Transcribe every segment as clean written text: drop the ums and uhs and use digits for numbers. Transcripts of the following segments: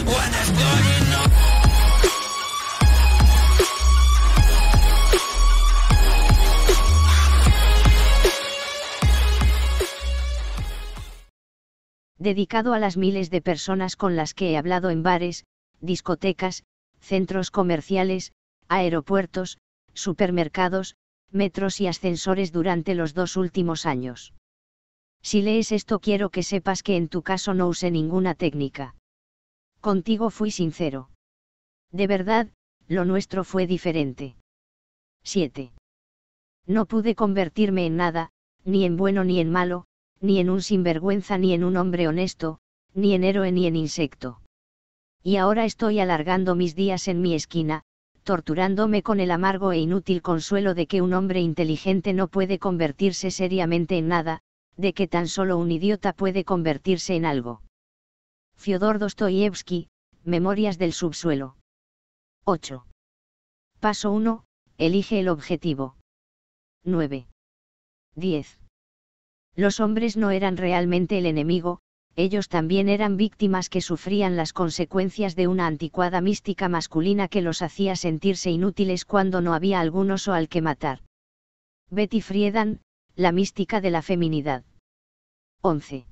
when it's good enough. Dedicado a las miles de personas con las que he hablado en bares, discotecas, centros comerciales, aeropuertos, supermercados, metros y ascensores durante los 2 últimos años. Si lees esto quiero que sepas que en tu caso no usé ninguna técnica. Contigo fui sincero. De verdad, lo nuestro fue diferente. 7. No pude convertirme en nada, ni en bueno ni en malo, ni en un sinvergüenza ni en un hombre honesto, ni en héroe ni en insecto. Y ahora estoy alargando mis días en mi esquina, torturándome con el amargo e inútil consuelo de que un hombre inteligente no puede convertirse seriamente en nada, de que tan solo un idiota puede convertirse en algo. Fyodor Dostoyevsky, Memorias del subsuelo. 8. Paso 1, elige el objetivo. 9. 10. Los hombres no eran realmente el enemigo, ellos también eran víctimas que sufrían las consecuencias de una anticuada mística masculina que los hacía sentirse inútiles cuando no había algún oso al que matar. Betty Friedan, La mística de la feminidad. 11.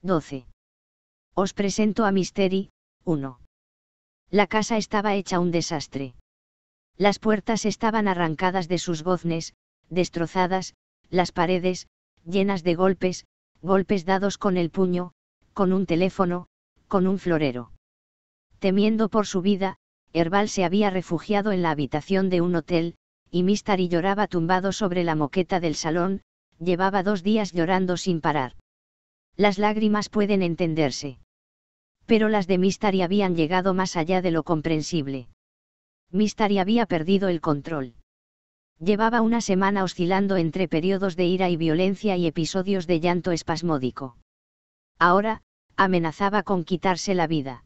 12. Os presento a Mystery, 1. La casa estaba hecha un desastre. Las puertas estaban arrancadas de sus goznes, destrozadas, las paredes, llenas de golpes, golpes dados con el puño, con un teléfono, con un florero. Temiendo por su vida, Herbal se había refugiado en la habitación de un hotel, y Mystery lloraba tumbado sobre la moqueta del salón, llevaba 2 días llorando sin parar. Las lágrimas pueden entenderse. Pero las de Mystery habían llegado más allá de lo comprensible. Mystery había perdido el control. Llevaba una semana oscilando entre periodos de ira y violencia y episodios de llanto espasmódico. Ahora, amenazaba con quitarse la vida.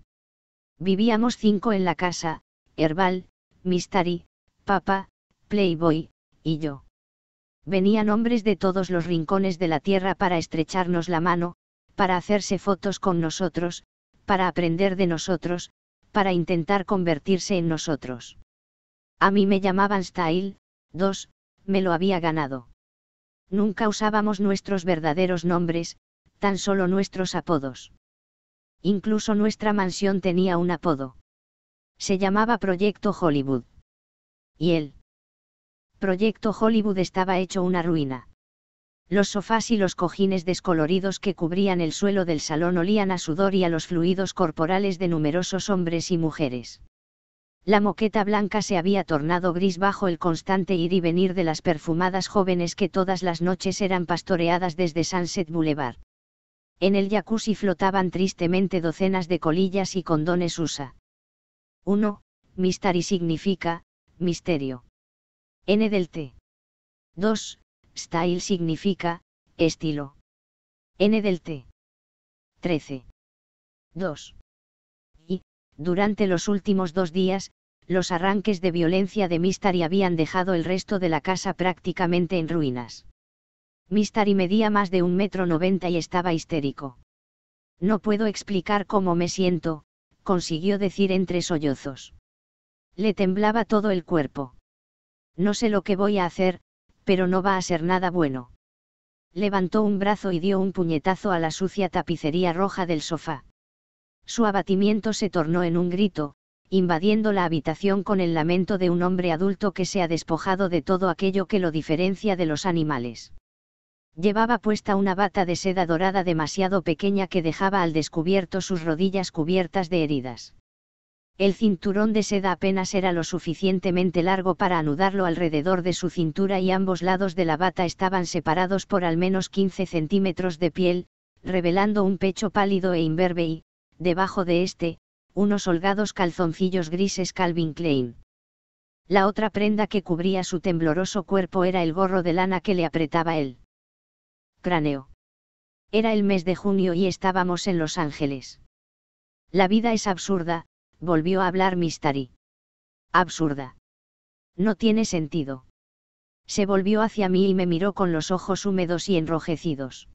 Vivíamos 5 en la casa, Herbal, Mystery, Papa, Playboy, y yo. Venían hombres de todos los rincones de la tierra para estrecharnos la mano, para hacerse fotos con nosotros, para aprender de nosotros, para intentar convertirse en nosotros. A mí me llamaban Style. 2, me lo había ganado. Nunca usábamos nuestros verdaderos nombres, tan solo nuestros apodos. Incluso nuestra mansión tenía un apodo. Se llamaba Proyecto Hollywood. ¿Y él? Proyecto Hollywood estaba hecho una ruina. Los sofás y los cojines descoloridos que cubrían el suelo del salón olían a sudor y a los fluidos corporales de numerosos hombres y mujeres. La moqueta blanca se había tornado gris bajo el constante ir y venir de las perfumadas jóvenes que todas las noches eran pastoreadas desde Sunset Boulevard. En el jacuzzi flotaban tristemente docenas de colillas y condones USA. 1. Mystery significa, misterio. N del T. 2. Style significa, estilo. N del T. 13. 2. Y, durante los últimos 2 días, los arranques de violencia de Mystery habían dejado el resto de la casa prácticamente en ruinas. Mystery medía más de 1,90 m y estaba histérico. No puedo explicar cómo me siento, consiguió decir entre sollozos. Le temblaba todo el cuerpo. No sé lo que voy a hacer, pero no va a ser nada bueno. Levantó un brazo y dio un puñetazo a la sucia tapicería roja del sofá. Su abatimiento se tornó en un grito, invadiendo la habitación con el lamento de un hombre adulto que se ha despojado de todo aquello que lo diferencia de los animales. Llevaba puesta una bata de seda dorada demasiado pequeña que dejaba al descubierto sus rodillas cubiertas de heridas. El cinturón de seda apenas era lo suficientemente largo para anudarlo alrededor de su cintura y ambos lados de la bata estaban separados por al menos 15 centímetros de piel, revelando un pecho pálido e imberbe y, debajo de este, unos holgados calzoncillos grises Calvin Klein. La otra prenda que cubría su tembloroso cuerpo era el gorro de lana que le apretaba el cráneo. Era el mes de junio y estábamos en Los Ángeles. La vida es absurda, volvió a hablar Mystery. Absurda. No tiene sentido. Se volvió hacia mí y me miró con los ojos húmedos y enrojecidos.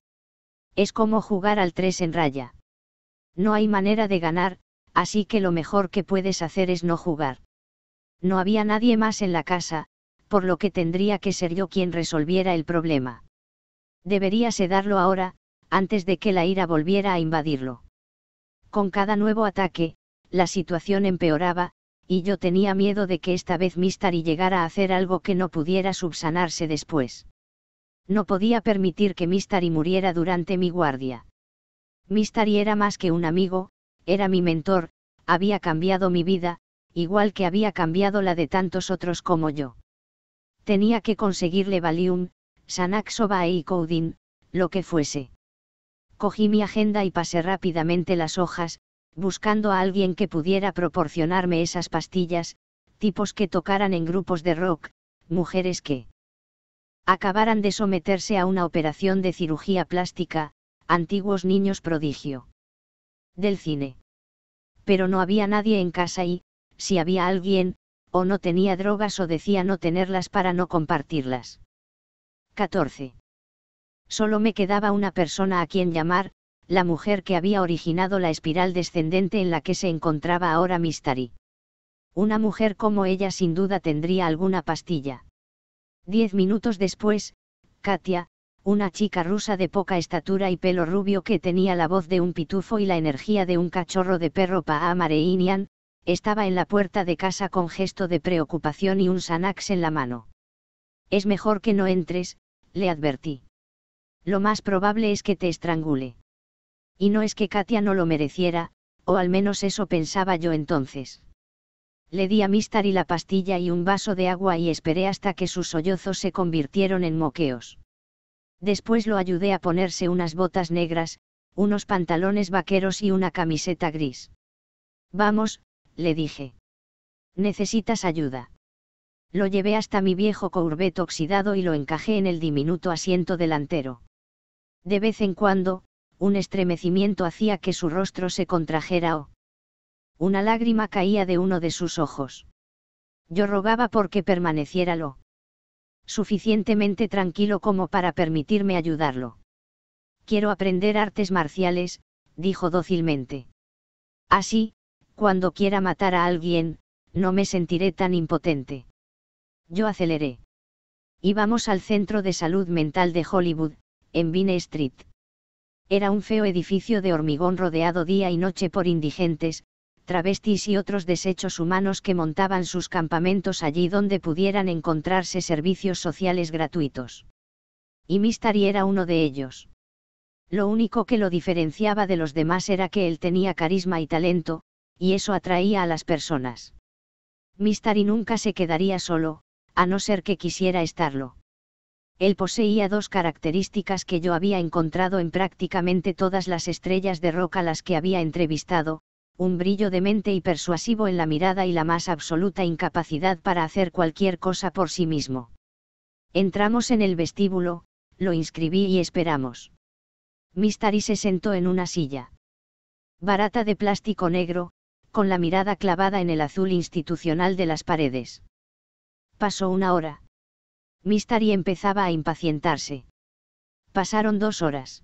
Es como jugar al 3 en raya. No hay manera de ganar, así que lo mejor que puedes hacer es no jugar. No había nadie más en la casa, por lo que tendría que ser yo quien resolviera el problema. Debería sedarlo ahora, antes de que la ira volviera a invadirlo. Con cada nuevo ataque, la situación empeoraba, y yo tenía miedo de que esta vez Mystery llegara a hacer algo que no pudiera subsanarse después. No podía permitir que Mystery muriera durante mi guardia. Mystery era más que un amigo, era mi mentor, había cambiado mi vida, igual que había cambiado la de tantos otros como yo. Tenía que conseguirle Valium, Xanax o Codeine, lo que fuese. Cogí mi agenda y pasé rápidamente las hojas, buscando a alguien que pudiera proporcionarme esas pastillas, tipos que tocaran en grupos de rock, mujeres que acabaran de someterse a una operación de cirugía plástica, antiguos niños prodigio del cine. Pero no había nadie en casa y, si había alguien, o no tenía drogas o decía no tenerlas para no compartirlas. 14. Solo me quedaba una persona a quien llamar, la mujer que había originado la espiral descendente en la que se encontraba ahora Mystery. Una mujer como ella sin duda tendría alguna pastilla. 10 minutos después, Katia, una chica rusa de poca estatura y pelo rubio que tenía la voz de un pitufo y la energía de un cachorro de perro Pomeranian, estaba en la puerta de casa con gesto de preocupación y un Xanax en la mano. Es mejor que no entres, le advertí. Lo más probable es que te estrangule. Y no es que Katia no lo mereciera, o al menos eso pensaba yo entonces. Le di a Mystery la pastilla y un vaso de agua y esperé hasta que sus sollozos se convirtieron en moqueos. Después lo ayudé a ponerse unas botas negras, unos pantalones vaqueros y una camiseta gris. Vamos, le dije. ¿Necesitas ayuda? Lo llevé hasta mi viejo Corvette oxidado y lo encajé en el diminuto asiento delantero. De vez en cuando, un estremecimiento hacía que su rostro se contrajera o una lágrima caía de uno de sus ojos. Yo rogaba porque permaneciera lo suficientemente tranquilo como para permitirme ayudarlo. Quiero aprender artes marciales, dijo dócilmente. Así, cuando quiera matar a alguien, no me sentiré tan impotente. Yo aceleré. Íbamos al Centro de Salud Mental de Hollywood, en Vine Street. Era un feo edificio de hormigón rodeado día y noche por indigentes, travestis y otros desechos humanos que montaban sus campamentos allí donde pudieran encontrarse servicios sociales gratuitos. Y Mystery era uno de ellos. Lo único que lo diferenciaba de los demás era que él tenía carisma y talento, y eso atraía a las personas. Mystery nunca se quedaría solo, a no ser que quisiera estarlo. Él poseía dos características que yo había encontrado en prácticamente todas las estrellas de rock a las que había entrevistado: un brillo de mente y persuasivo en la mirada y la más absoluta incapacidad para hacer cualquier cosa por sí mismo. Entramos en el vestíbulo, lo inscribí y esperamos. Mystery se sentó en una silla barata de plástico negro, con la mirada clavada en el azul institucional de las paredes. Pasó una hora. Mystery empezaba a impacientarse. Pasaron 2 horas.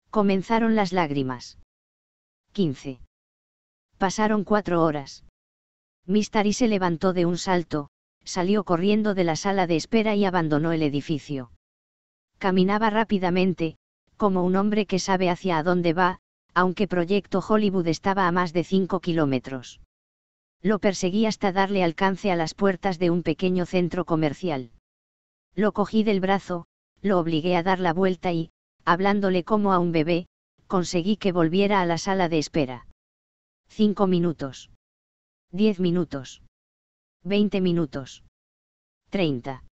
Comenzaron las lágrimas. 15. Pasaron 4 horas. Mystery se levantó de un salto, salió corriendo de la sala de espera y abandonó el edificio. Caminaba rápidamente, como un hombre que sabe hacia dónde va, aunque Proyecto Hollywood estaba a más de 5 kilómetros. Lo perseguí hasta darle alcance a las puertas de un pequeño centro comercial. Lo cogí del brazo, lo obligué a dar la vuelta y, hablándole como a un bebé, conseguí que volviera a la sala de espera. 5 minutos. 10 minutos. 20 minutos. 30.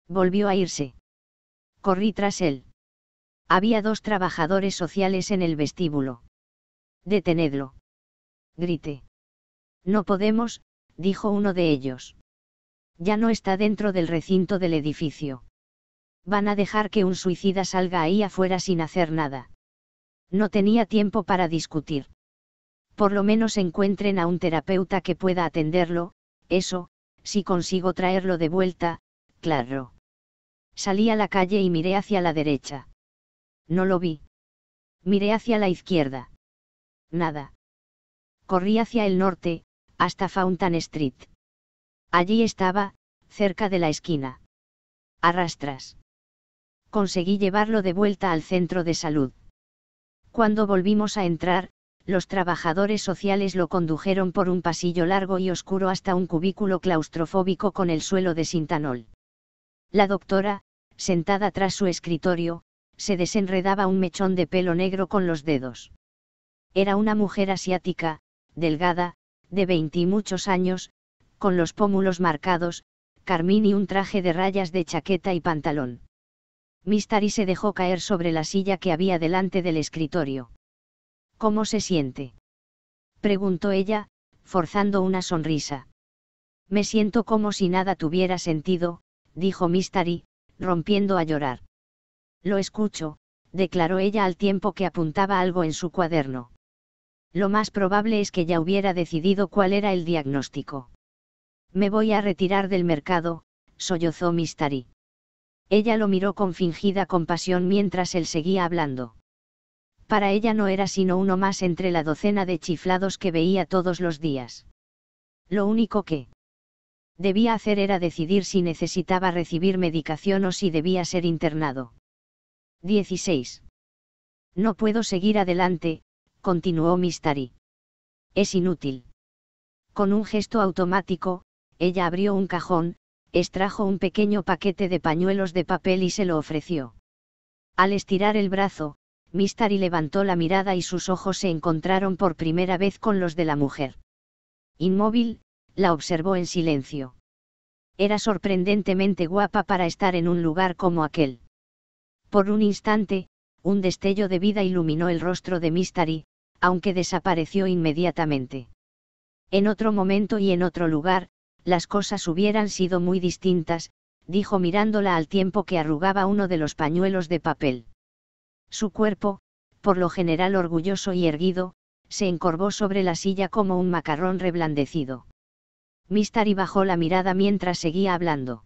Volvió a irse. Corrí tras él. Había 2 trabajadores sociales en el vestíbulo. «Detenedlo», grité. «No podemos», dijo uno de ellos. «Ya no está dentro del recinto del edificio. Van a dejar que un suicida salga ahí afuera sin hacer nada». No tenía tiempo para discutir. «Por lo menos encuentren a un terapeuta que pueda atenderlo, eso, si consigo traerlo de vuelta, claro». Salí a la calle y miré hacia la derecha. No lo vi. Miré hacia la izquierda. Nada. Corrí hacia el norte, hasta Fountain Street. Allí estaba, cerca de la esquina. A rastras. Conseguí llevarlo de vuelta al centro de salud. Cuando volvimos a entrar, los trabajadores sociales lo condujeron por un pasillo largo y oscuro hasta un cubículo claustrofóbico con el suelo de Sintanol. La doctora, sentada tras su escritorio, se desenredaba un mechón de pelo negro con los dedos. Era una mujer asiática, delgada, de 20 y muchos años, con los pómulos marcados, carmín y un traje de rayas de chaqueta y pantalón. Mystery se dejó caer sobre la silla que había delante del escritorio. ¿Cómo se siente?, preguntó ella, forzando una sonrisa. Me siento como si nada tuviera sentido, dijo Mystery, rompiendo a llorar. Lo escucho, declaró ella al tiempo que apuntaba algo en su cuaderno. Lo más probable es que ya hubiera decidido cuál era el diagnóstico. Me voy a retirar del mercado, sollozó Mystery. Ella lo miró con fingida compasión mientras él seguía hablando. Para ella no era sino uno más entre la docena de chiflados que veía todos los días. Lo único que debía hacer era decidir si necesitaba recibir medicación o si debía ser internado. 16. No puedo seguir adelante, continuó Mystery. Es inútil. Con un gesto automático, ella abrió un cajón, extrajo un pequeño paquete de pañuelos de papel y se lo ofreció. Al estirar el brazo, Mystery levantó la mirada y sus ojos se encontraron por primera vez con los de la mujer. Inmóvil, la observó en silencio. Era sorprendentemente guapa para estar en un lugar como aquel. Por un instante, un destello de vida iluminó el rostro de Mystery, aunque desapareció inmediatamente. En otro momento y en otro lugar, las cosas hubieran sido muy distintas, dijo mirándola al tiempo que arrugaba uno de los pañuelos de papel. Su cuerpo, por lo general orgulloso y erguido, se encorvó sobre la silla como un macarrón reblandecido. Mystery bajó la mirada mientras seguía hablando.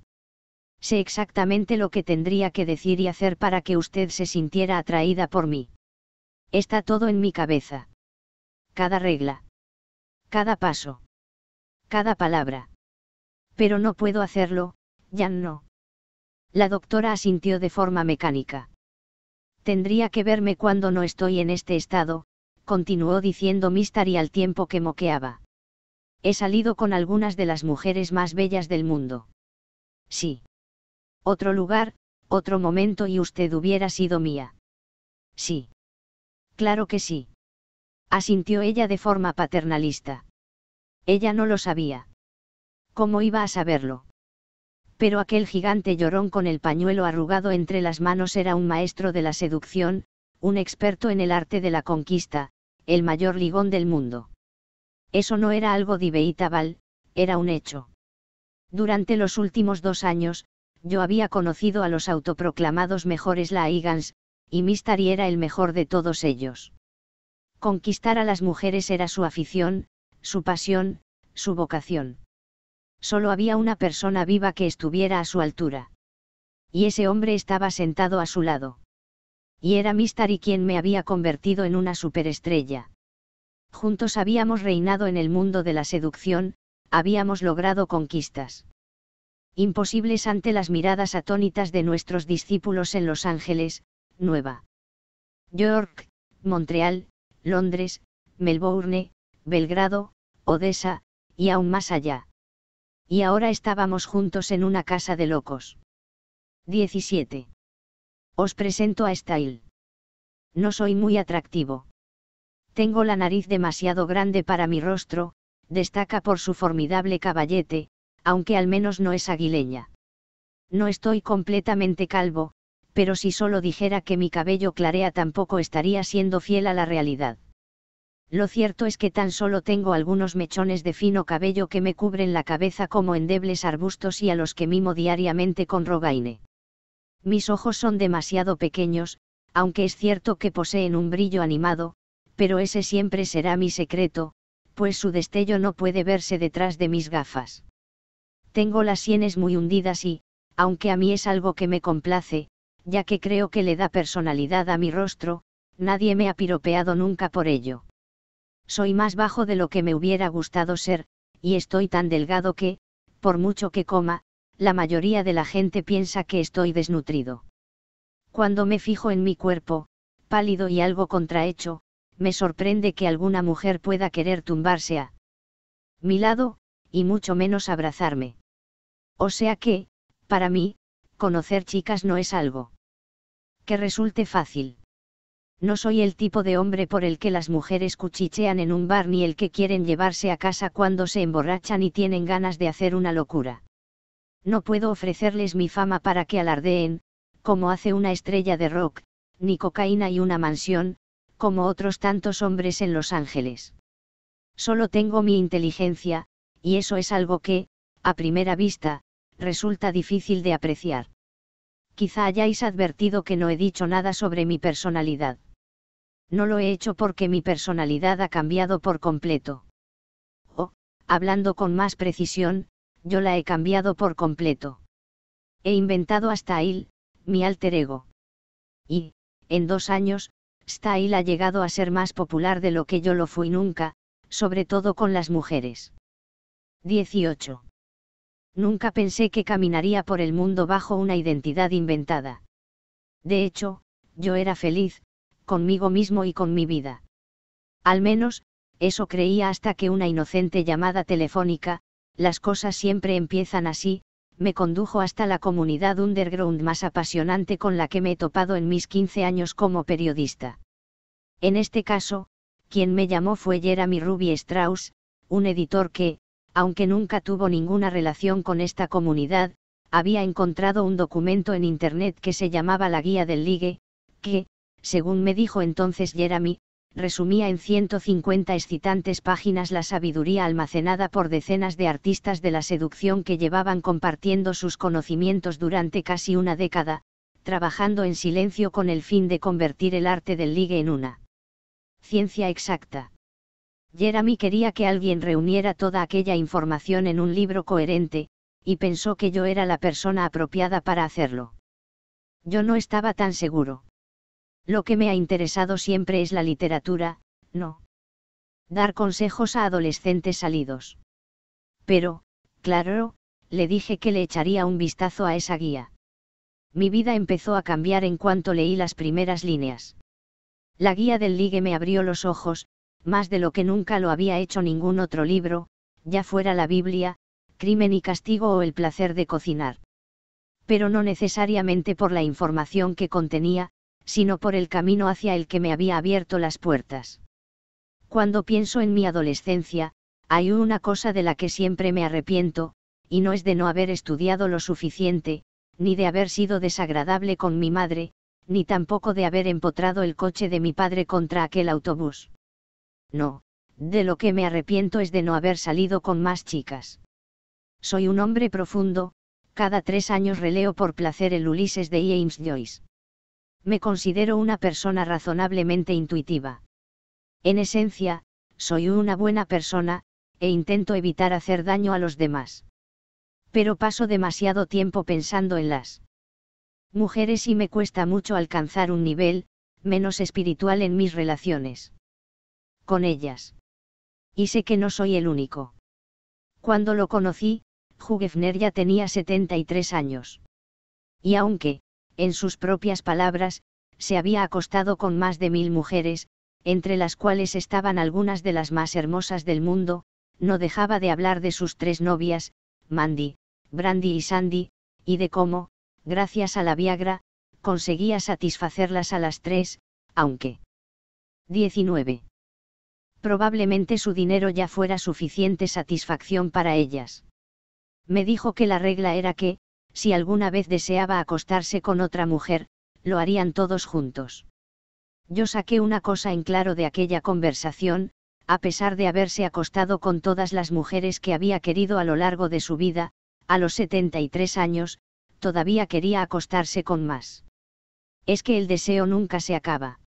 Sé exactamente lo que tendría que decir y hacer para que usted se sintiera atraída por mí. Está todo en mi cabeza. Cada regla. Cada paso. Cada palabra. Pero no puedo hacerlo, ya no. La doctora asintió de forma mecánica. Tendría que verme cuando no estoy en este estado, continuó diciendo Mystery al tiempo que moqueaba. He salido con algunas de las mujeres más bellas del mundo. Sí. Otro lugar, otro momento y usted hubiera sido mía. Sí. Claro que sí. Asintió ella de forma paternalista. Ella no lo sabía. ¿Cómo iba a saberlo? Pero aquel gigante llorón con el pañuelo arrugado entre las manos era un maestro de la seducción, un experto en el arte de la conquista, el mayor ligón del mundo. Eso no era algo debatable, era un hecho. Durante los últimos 2 años, yo había conocido a los autoproclamados mejores Laigans, y Mystery era el mejor de todos ellos. Conquistar a las mujeres era su afición, su pasión, su vocación. Solo había una persona viva que estuviera a su altura. Y ese hombre estaba sentado a su lado. Y era Mystery quien me había convertido en una superestrella. Juntos habíamos reinado en el mundo de la seducción, habíamos logrado conquistas imposibles ante las miradas atónitas de nuestros discípulos en Los Ángeles, Nueva York, Montreal, Londres, Melbourne, Belgrado, Odessa, y aún más allá. Y ahora estábamos juntos en una casa de locos. 17. Os presento a Style. No soy muy atractivo. Tengo la nariz demasiado grande para mi rostro, destaca por su formidable caballete, aunque al menos no es aguileña. No estoy completamente calvo, pero si solo dijera que mi cabello clarea tampoco estaría siendo fiel a la realidad. Lo cierto es que tan solo tengo algunos mechones de fino cabello que me cubren la cabeza como endebles arbustos y a los que mimo diariamente con Rogaine. Mis ojos son demasiado pequeños, aunque es cierto que poseen un brillo animado, pero ese siempre será mi secreto, pues su destello no puede verse detrás de mis gafas. Tengo las sienes muy hundidas y, aunque a mí es algo que me complace, ya que creo que le da personalidad a mi rostro, nadie me ha piropeado nunca por ello. Soy más bajo de lo que me hubiera gustado ser, y estoy tan delgado que, por mucho que coma, la mayoría de la gente piensa que estoy desnutrido. Cuando me fijo en mi cuerpo, pálido y algo contrahecho, me sorprende que alguna mujer pueda querer tumbarse a mi lado, y mucho menos abrazarme. O sea que, para mí, conocer chicas no es algo que resulte fácil. No soy el tipo de hombre por el que las mujeres cuchichean en un bar ni el que quieren llevarse a casa cuando se emborrachan y tienen ganas de hacer una locura. No puedo ofrecerles mi fama para que alardeen, como hace una estrella de rock, ni cocaína y una mansión, como otros tantos hombres en Los Ángeles. Solo tengo mi inteligencia, y eso es algo que, a primera vista, resulta difícil de apreciar. Quizá hayáis advertido que no he dicho nada sobre mi personalidad. No lo he hecho porque mi personalidad ha cambiado por completo. O, hablando con más precisión, yo la he cambiado por completo. He inventado a Style, mi alter ego. Y, en 2 años, Style ha llegado a ser más popular de lo que yo lo fui nunca, sobre todo con las mujeres. 18. Nunca pensé que caminaría por el mundo bajo una identidad inventada. De hecho, yo era feliz, conmigo mismo y con mi vida. Al menos, eso creía hasta que una inocente llamada telefónica, las cosas siempre empiezan así, me condujo hasta la comunidad underground más apasionante con la que me he topado en mis 15 años como periodista. En este caso, quien me llamó fue Jeremy Ruby Strauss, un editor que, aunque nunca tuvo ninguna relación con esta comunidad, había encontrado un documento en Internet que se llamaba La Guía del Ligue, que, según me dijo entonces Jeremy, resumía en 150 excitantes páginas la sabiduría almacenada por decenas de artistas de la seducción que llevaban compartiendo sus conocimientos durante casi una década, trabajando en silencio con el fin de convertir el arte del ligue en una ciencia exacta. Jeremy quería que alguien reuniera toda aquella información en un libro coherente, y pensó que yo era la persona apropiada para hacerlo. Yo no estaba tan seguro. Lo que me ha interesado siempre es la literatura, no dar consejos a adolescentes salidos. Pero, claro, le dije que le echaría un vistazo a esa guía. Mi vida empezó a cambiar en cuanto leí las primeras líneas. La Guía del Ligue me abrió los ojos, más de lo que nunca lo había hecho ningún otro libro, ya fuera la Biblia, Crimen y Castigo o El placer de cocinar. Pero no necesariamente por la información que contenía, sino por el camino hacia el que me había abierto las puertas. Cuando pienso en mi adolescencia, hay una cosa de la que siempre me arrepiento, y no es de no haber estudiado lo suficiente, ni de haber sido desagradable con mi madre, ni tampoco de haber empotrado el coche de mi padre contra aquel autobús. No, de lo que me arrepiento es de no haber salido con más chicas. Soy un hombre profundo, cada 3 años releo por placer el Ulises de James Joyce. Me considero una persona razonablemente intuitiva. En esencia, soy una buena persona, e intento evitar hacer daño a los demás. Pero paso demasiado tiempo pensando en las mujeres y me cuesta mucho alcanzar un nivel, menos espiritual en mis relaciones con ellas. Y sé que no soy el único. Cuando lo conocí, Hugh Hefner ya tenía 73 años. Y aunque, en sus propias palabras, se había acostado con más de 1000 mujeres, entre las cuales estaban algunas de las más hermosas del mundo, no dejaba de hablar de sus 3 novias, Mandy, Brandy y Sandy, y de cómo, gracias a la Viagra, conseguía satisfacerlas a las 3, aunque 19. Probablemente su dinero ya fuera suficiente satisfacción para ellas. Me dijo que la regla era que, si alguna vez deseaba acostarse con otra mujer, lo harían todos juntos. Yo saqué una cosa en claro de aquella conversación: a pesar de haberse acostado con todas las mujeres que había querido a lo largo de su vida, a los 73 años, todavía quería acostarse con más. Es que el deseo nunca se acaba.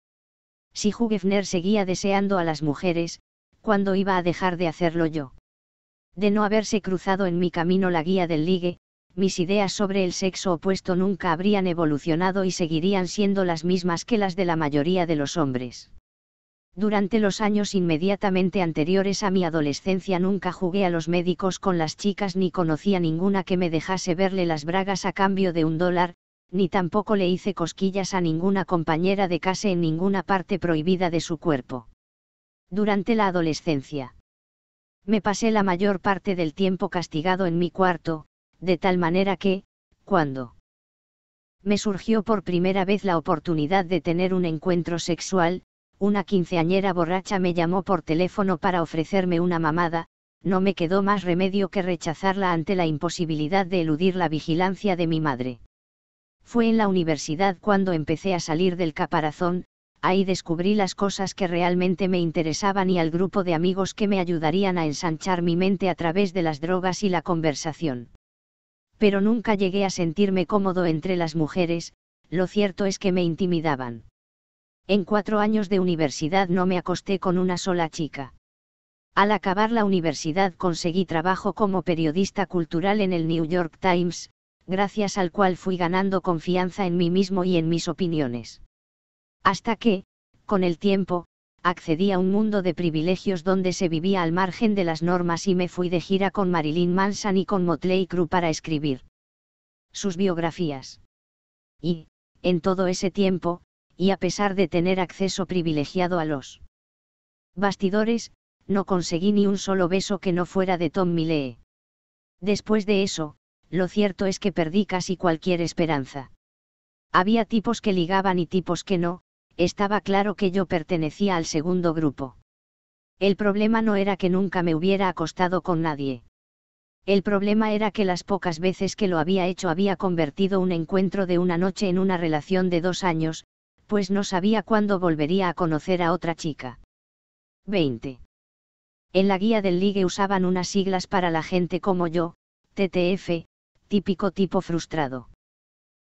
Si Hugh Hefner seguía deseando a las mujeres, ¿cuándo iba a dejar de hacerlo yo? De no haberse cruzado en mi camino la Guía del Ligue, mis ideas sobre el sexo opuesto nunca habrían evolucionado y seguirían siendo las mismas que las de la mayoría de los hombres. Durante los años inmediatamente anteriores a mi adolescencia nunca jugué a los médicos con las chicas ni conocí a ninguna que me dejase verle las bragas a cambio de $1, ni tampoco le hice cosquillas a ninguna compañera de clase en ninguna parte prohibida de su cuerpo. Durante la adolescencia, me pasé la mayor parte del tiempo castigado en mi cuarto, de tal manera que, cuando me surgió por primera vez la oportunidad de tener un encuentro sexual, una quinceañera borracha me llamó por teléfono para ofrecerme una mamada, no me quedó más remedio que rechazarla ante la imposibilidad de eludir la vigilancia de mi madre. Fue en la universidad cuando empecé a salir del caparazón, ahí descubrí las cosas que realmente me interesaban y al grupo de amigos que me ayudarían a ensanchar mi mente a través de las drogas y la conversación. Pero nunca llegué a sentirme cómodo entre las mujeres, lo cierto es que me intimidaban. En 4 años de universidad no me acosté con una sola chica. Al acabar la universidad conseguí trabajo como periodista cultural en el New York Times, gracias al cual fui ganando confianza en mí mismo y en mis opiniones. Hasta que, con el tiempo, accedí a un mundo de privilegios donde se vivía al margen de las normas y me fui de gira con Marilyn Manson y con Motley Crue para escribir sus biografías. Y, en todo ese tiempo, y a pesar de tener acceso privilegiado a los bastidores, no conseguí ni un solo beso que no fuera de Tommy Lee. Después de eso, lo cierto es que perdí casi cualquier esperanza. Había tipos que ligaban y tipos que no, estaba claro que yo pertenecía al segundo grupo. El problema no era que nunca me hubiera acostado con nadie. El problema era que las pocas veces que lo había hecho había convertido un encuentro de una noche en una relación de 2 años, pues no sabía cuándo volvería a conocer a otra chica. 20. En la guía del ligue usaban unas siglas para la gente como yo, TTF, típico tipo frustrado.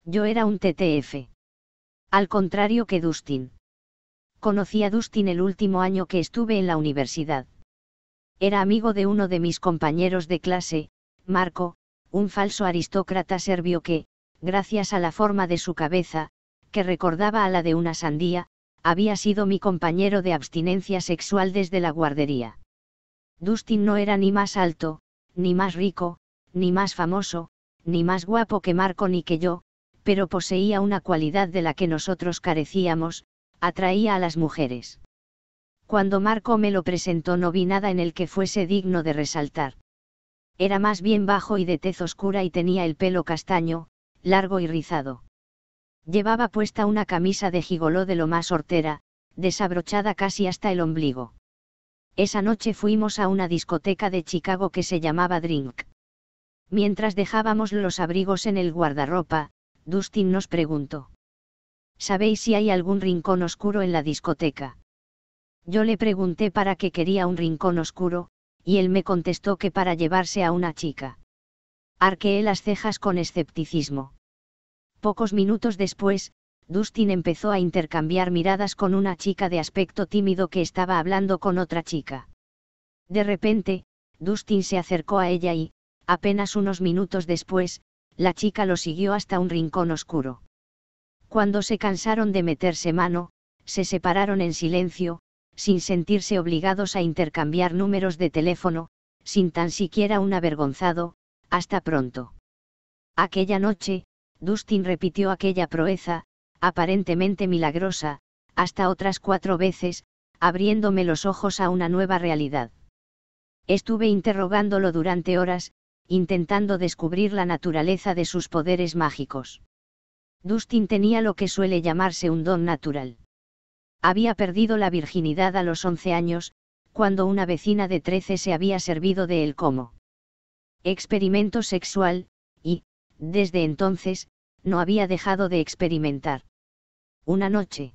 Yo era un TTF. Al contrario que Dustin. Conocí a Dustin el último año que estuve en la universidad. Era amigo de uno de mis compañeros de clase, Marco, un falso aristócrata serbio que, gracias a la forma de su cabeza, que recordaba a la de una sandía, había sido mi compañero de abstinencia sexual desde la guardería. Dustin no era ni más alto, ni más rico, ni más famoso, ni más guapo que Marco ni que yo, pero poseía una cualidad de la que nosotros carecíamos: atraía a las mujeres. Cuando Marco me lo presentó no vi nada en el que fuese digno de resaltar. Era más bien bajo y de tez oscura y tenía el pelo castaño, largo y rizado. Llevaba puesta una camisa de gigoló de lo más hortera, desabrochada casi hasta el ombligo. Esa noche fuimos a una discoteca de Chicago que se llamaba Drink. Mientras dejábamos los abrigos en el guardarropa, Dustin nos preguntó: ¿sabéis si hay algún rincón oscuro en la discoteca? Yo le pregunté para qué quería un rincón oscuro, y él me contestó que para llevarse a una chica. Arqueé las cejas con escepticismo. Pocos minutos después, Dustin empezó a intercambiar miradas con una chica de aspecto tímido que estaba hablando con otra chica. De repente, Dustin se acercó a ella y, apenas unos minutos después, la chica lo siguió hasta un rincón oscuro. Cuando se cansaron de meterse mano, se separaron en silencio, sin sentirse obligados a intercambiar números de teléfono, sin tan siquiera un avergonzado: hasta pronto. Aquella noche, Dustin repitió aquella proeza, aparentemente milagrosa, hasta otras 4 veces, abriéndome los ojos a una nueva realidad. Estuve interrogándolo durante horas, intentando descubrir la naturaleza de sus poderes mágicos. Dustin tenía lo que suele llamarse un don natural. Había perdido la virginidad a los 11 años, cuando una vecina de 13 se había servido de él como experimento sexual, y, desde entonces, no había dejado de experimentar. Una noche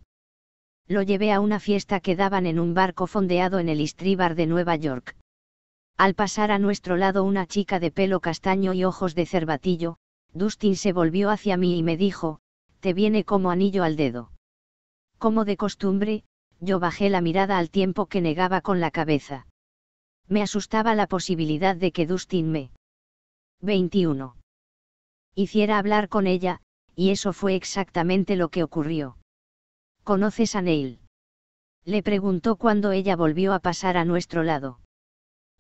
lo llevé a una fiesta que daban en un barco fondeado en el East River de Nueva York. Al pasar a nuestro lado una chica de pelo castaño y ojos de cervatillo, Dustin se volvió hacia mí y me dijo: «Te viene como anillo al dedo». Como de costumbre, yo bajé la mirada al tiempo que negaba con la cabeza. Me asustaba la posibilidad de que Dustin me 21. hiciera hablar con ella, y eso fue exactamente lo que ocurrió. ¿Conoces a Neil? Le preguntó cuando ella volvió a pasar a nuestro lado.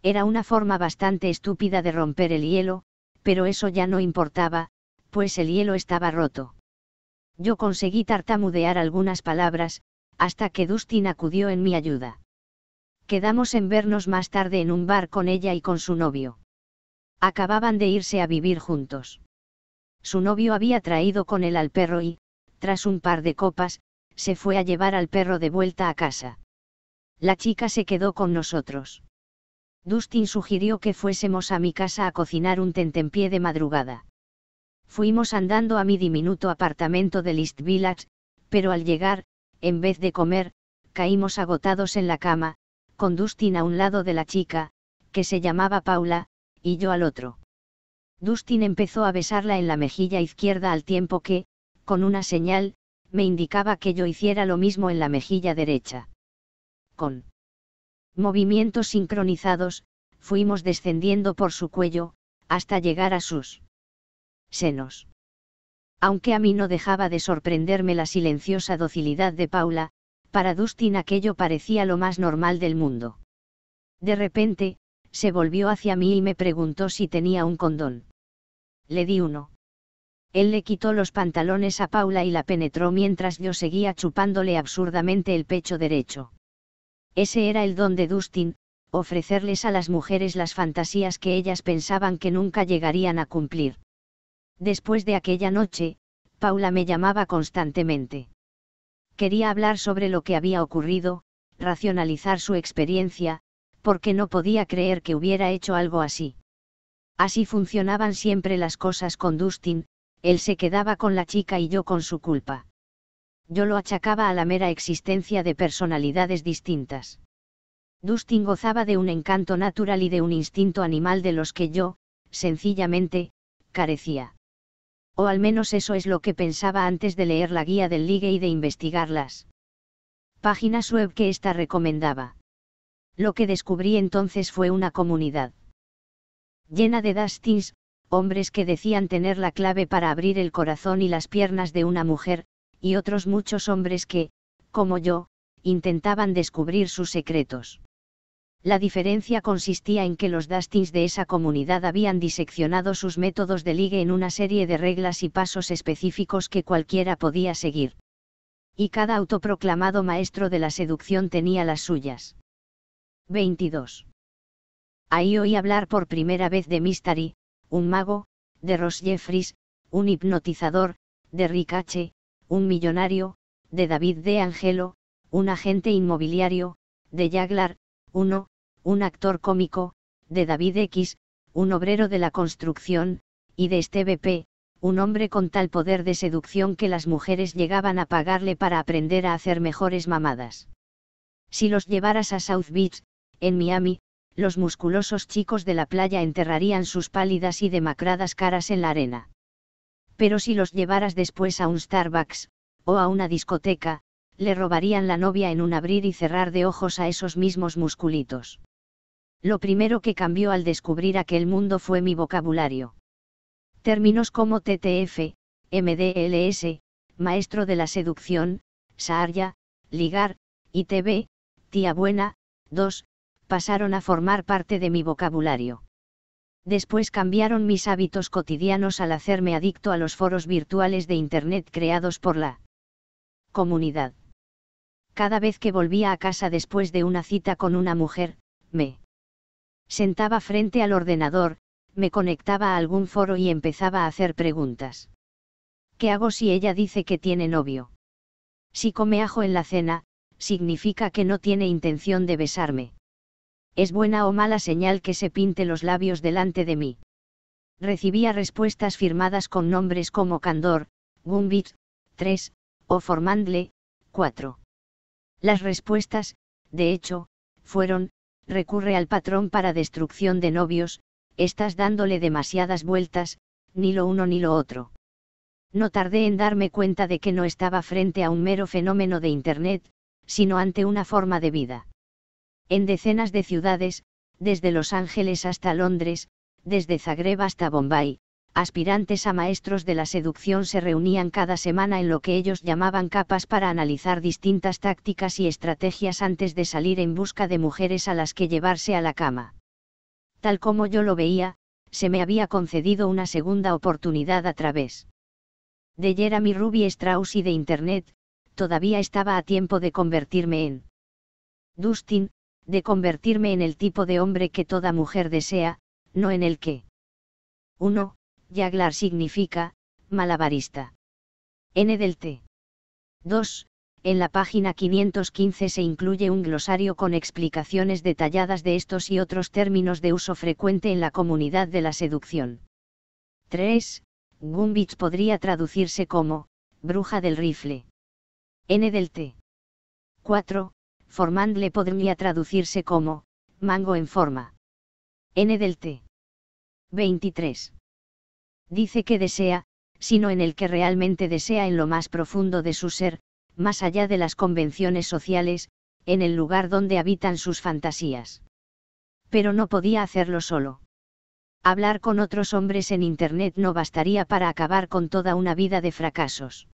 Era una forma bastante estúpida de romper el hielo, pero eso ya no importaba, pues el hielo estaba roto. Yo conseguí tartamudear algunas palabras, hasta que Dustin acudió en mi ayuda. Quedamos en vernos más tarde en un bar con ella y con su novio. Acababan de irse a vivir juntos. Su novio había traído con él al perro y, tras un par de copas, se fue a llevar al perro de vuelta a casa. La chica se quedó con nosotros. Dustin sugirió que fuésemos a mi casa a cocinar un tentempié de madrugada. Fuimos andando a mi diminuto apartamento de East Village, pero al llegar, en vez de comer, caímos agotados en la cama, con Dustin a un lado de la chica, que se llamaba Paula, y yo al otro. Dustin empezó a besarla en la mejilla izquierda al tiempo que, con una señal, me indicaba que yo hiciera lo mismo en la mejilla derecha. Con movimientos sincronizados, fuimos descendiendo por su cuello, hasta llegar a sus senos. Aunque a mí no dejaba de sorprenderme la silenciosa docilidad de Paula, para Dustin aquello parecía lo más normal del mundo. De repente, se volvió hacia mí y me preguntó si tenía un condón. Le di uno. Él le quitó los pantalones a Paula y la penetró mientras yo seguía chupándole absurdamente el pecho derecho. Ese era el don de Dustin, ofrecerles a las mujeres las fantasías que ellas pensaban que nunca llegarían a cumplir. Después de aquella noche, Paula me llamaba constantemente. Quería hablar sobre lo que había ocurrido, racionalizar su experiencia, porque no podía creer que hubiera hecho algo así. Así funcionaban siempre las cosas con Dustin, él se quedaba con la chica y yo con su culpa. Yo lo achacaba a la mera existencia de personalidades distintas. Dustin gozaba de un encanto natural y de un instinto animal de los que yo, sencillamente, carecía. O al menos eso es lo que pensaba antes de leer la guía del ligue y de investigar las páginas web que ésta recomendaba. Lo que descubrí entonces fue una comunidad llena de Dustins, hombres que decían tener la clave para abrir el corazón y las piernas de una mujer, y otros muchos hombres que, como yo, intentaban descubrir sus secretos. La diferencia consistía en que los Dustins de esa comunidad habían diseccionado sus métodos de ligue en una serie de reglas y pasos específicos que cualquiera podía seguir. Y cada autoproclamado maestro de la seducción tenía las suyas. 22. Ahí oí hablar por primera vez de Mystery, un mago, de Ross Jeffries, un hipnotizador, de Rick H., un millonario, de David D. Angelo, un agente inmobiliario, de Jaglar, un actor cómico, de David X., un obrero de la construcción, y de Steve P., un hombre con tal poder de seducción que las mujeres llegaban a pagarle para aprender a hacer mejores mamadas. Si los llevaras a South Beach, en Miami, los musculosos chicos de la playa enterrarían sus pálidas y demacradas caras en la arena. Pero si los llevaras después a un Starbucks, o a una discoteca, le robarían la novia en un abrir y cerrar de ojos a esos mismos musculitos. Lo primero que cambió al descubrir aquel mundo fue mi vocabulario. Términos como TTF, MDLS, maestro de la seducción, Saarya, ligar, y TV, tía buena, 2, pasaron a formar parte de mi vocabulario. Después cambiaron mis hábitos cotidianos al hacerme adicto a los foros virtuales de Internet creados por la comunidad. Cada vez que volvía a casa después de una cita con una mujer, me sentaba frente al ordenador, me conectaba a algún foro y empezaba a hacer preguntas. ¿Qué hago si ella dice que tiene novio? Si come ajo en la cena, significa que no tiene intención de besarme. ¿Es buena o mala señal que se pinte los labios delante de mí? Recibía respuestas firmadas con nombres como Candor, Gumbit, 3, o Formandle, 4. Las respuestas, de hecho, fueron: recurre al patrón para destrucción de novios, estás dándole demasiadas vueltas, ni lo uno ni lo otro. No tardé en darme cuenta de que no estaba frente a un mero fenómeno de Internet, sino ante una forma de vida. En decenas de ciudades, desde Los Ángeles hasta Londres, desde Zagreb hasta Bombay, aspirantes a maestros de la seducción se reunían cada semana en lo que ellos llamaban capas para analizar distintas tácticas y estrategias antes de salir en busca de mujeres a las que llevarse a la cama. Tal como yo lo veía, se me había concedido una segunda oportunidad a través de Jeremy Ruby Strauss y de Internet. Todavía estaba a tiempo de convertirme en Dustin, de convertirme en el tipo de hombre que toda mujer desea, no en el que 1. Juggler significa, malabarista. N del T. 2. En la página 515 se incluye un glosario con explicaciones detalladas de estos y otros términos de uso frecuente en la comunidad de la seducción. 3. Gumbitch podría traducirse como, bruja del rifle. N del T. 4. Formandle podría traducirse como, mango en forma. N del T. 23. Dice que desea, sino en el que realmente desea en lo más profundo de su ser, más allá de las convenciones sociales, en el lugar donde habitan sus fantasías. Pero no podía hacerlo solo. Hablar con otros hombres en Internet no bastaría para acabar con toda una vida de fracasos.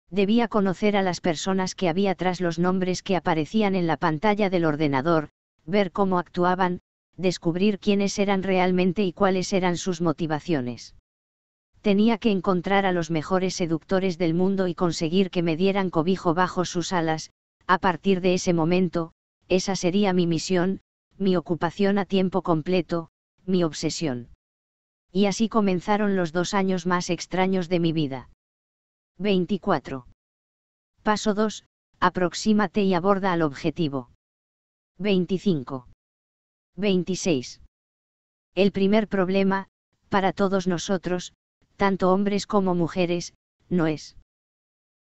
Debía conocer a las personas que había tras los nombres que aparecían en la pantalla del ordenador, ver cómo actuaban, descubrir quiénes eran realmente y cuáles eran sus motivaciones. Tenía que encontrar a los mejores seductores del mundo y conseguir que me dieran cobijo bajo sus alas. A partir de ese momento, esa sería mi misión, mi ocupación a tiempo completo, mi obsesión. Y así comenzaron los 2 años más extraños de mi vida. 24. Paso 2, aproxímate y aborda al objetivo. 25. 26. El primer problema, para todos nosotros, tanto hombres como mujeres, no es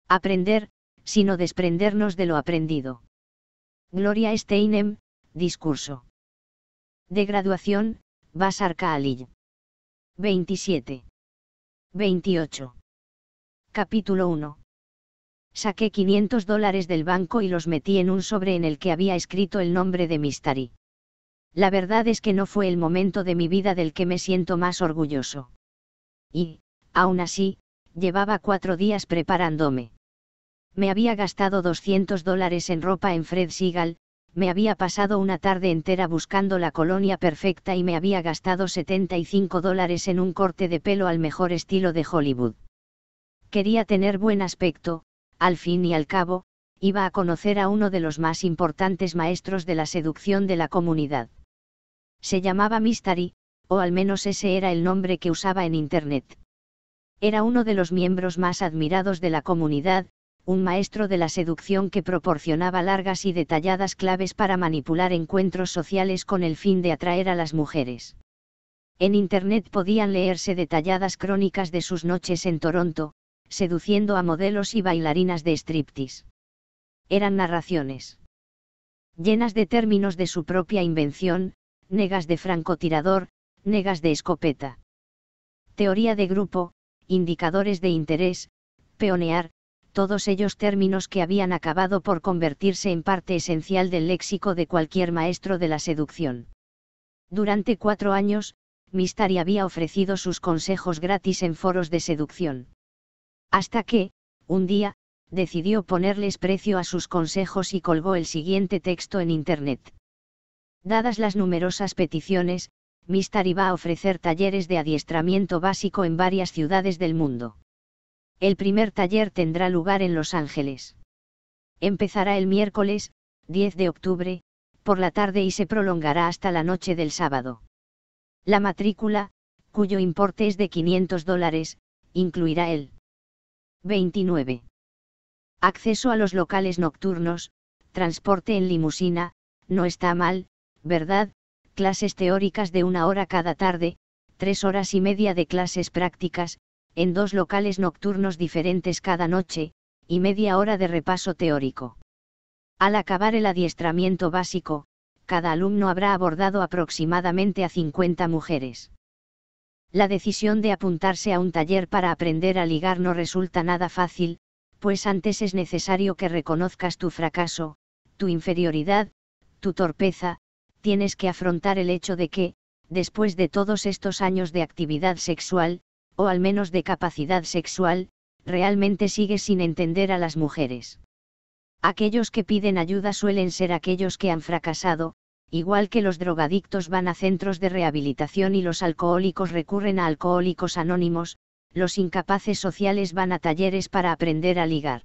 aprender, sino desprendernos de lo aprendido. Gloria Steinem, discurso de graduación, Bashar Khalil. 27. 28. Capítulo 1. Saqué $500 del banco y los metí en un sobre en el que había escrito el nombre de Mystery. La verdad es que no fue el momento de mi vida del que me siento más orgulloso. Y, aún así, llevaba 4 días preparándome. Me había gastado $200 en ropa en Fred Segal, me había pasado una tarde entera buscando la colonia perfecta y me había gastado $75 en un corte de pelo al mejor estilo de Hollywood. Quería tener buen aspecto, al fin y al cabo, iba a conocer a uno de los más importantes maestros de la seducción de la comunidad. Se llamaba Mystery, o al menos ese era el nombre que usaba en Internet. Era uno de los miembros más admirados de la comunidad, un maestro de la seducción que proporcionaba largas y detalladas claves para manipular encuentros sociales con el fin de atraer a las mujeres. En Internet podían leerse detalladas crónicas de sus noches en Toronto, seduciendo a modelos y bailarinas de striptease. Eran narraciones llenas de términos de su propia invención, negas de francotirador, negas de escopeta. Teoría de grupo, indicadores de interés, peonear, todos ellos términos que habían acabado por convertirse en parte esencial del léxico de cualquier maestro de la seducción. Durante 4 años, Mystery había ofrecido sus consejos gratis en foros de seducción. Hasta que, un día, decidió ponerles precio a sus consejos y colgó el siguiente texto en Internet. Dadas las numerosas peticiones, Mystery va a ofrecer talleres de adiestramiento básico en varias ciudades del mundo. El primer taller tendrá lugar en Los Ángeles. Empezará el miércoles, 10 de octubre, por la tarde y se prolongará hasta la noche del sábado. La matrícula, cuyo importe es de $500, incluirá el 29. Acceso a los locales nocturnos, transporte en limusina, no está mal, ¿verdad? Clases teóricas de 1 hora cada tarde, 3 horas y media de clases prácticas, en 2 locales nocturnos diferentes cada noche, y media hora de repaso teórico. Al acabar el adiestramiento básico, cada alumno habrá abordado aproximadamente a 50 mujeres. La decisión de apuntarse a un taller para aprender a ligar no resulta nada fácil, pues antes es necesario que reconozcas tu fracaso, tu inferioridad, tu torpeza, tienes que afrontar el hecho de que, después de todos estos años de actividad sexual, o al menos de capacidad sexual, realmente sigue sin entender a las mujeres. Aquellos que piden ayuda suelen ser aquellos que han fracasado, igual que los drogadictos van a centros de rehabilitación y los alcohólicos recurren a Alcohólicos Anónimos, los incapaces sociales van a talleres para aprender a ligar.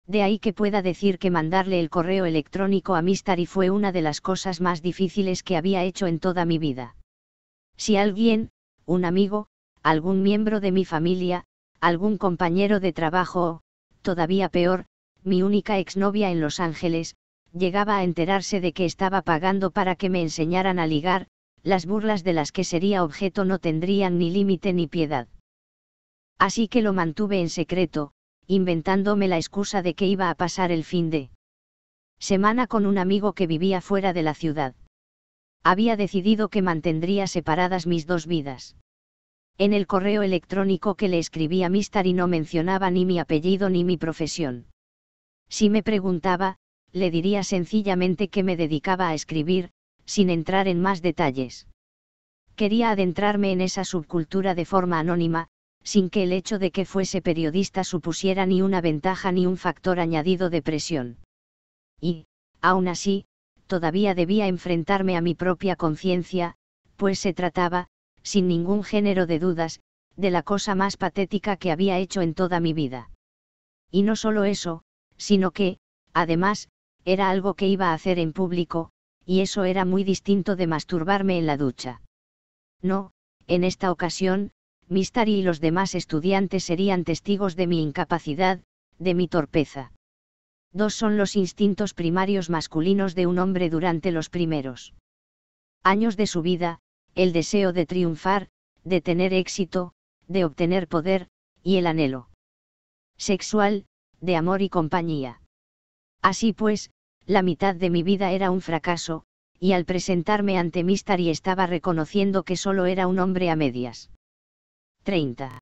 De ahí que pueda decir que mandarle el correo electrónico a Mystery fue una de las cosas más difíciles que había hecho en toda mi vida. Si alguien, un amigo, algún miembro de mi familia, algún compañero de trabajo o, todavía peor, mi única exnovia en Los Ángeles, llegaba a enterarse de que estaba pagando para que me enseñaran a ligar, las burlas de las que sería objeto no tendrían ni límite ni piedad. Así que lo mantuve en secreto, inventándome la excusa de que iba a pasar el fin de semana con un amigo que vivía fuera de la ciudad. Había decidido que mantendría separadas mis dos vidas. En el correo electrónico que le escribí a Mystery no mencionaba ni mi apellido ni mi profesión. Si me preguntaba, le diría sencillamente que me dedicaba a escribir, sin entrar en más detalles. Quería adentrarme en esa subcultura de forma anónima, sin que el hecho de que fuese periodista supusiera ni una ventaja ni un factor añadido de presión. Y, aún así, todavía debía enfrentarme a mi propia conciencia, pues se trataba, sin ningún género de dudas, de la cosa más patética que había hecho en toda mi vida. Y no solo eso, sino que, además, era algo que iba a hacer en público, y eso era muy distinto de masturbarme en la ducha. No, en esta ocasión, Mystery y los demás estudiantes serían testigos de mi incapacidad, de mi torpeza. Dos son los instintos primarios masculinos de un hombre durante los primeros años de su vida, el deseo de triunfar, de tener éxito, de obtener poder, y el anhelo sexual, de amor y compañía. Así pues, la mitad de mi vida era un fracaso, y al presentarme ante Mystery estaba reconociendo que solo era un hombre a medias. 30.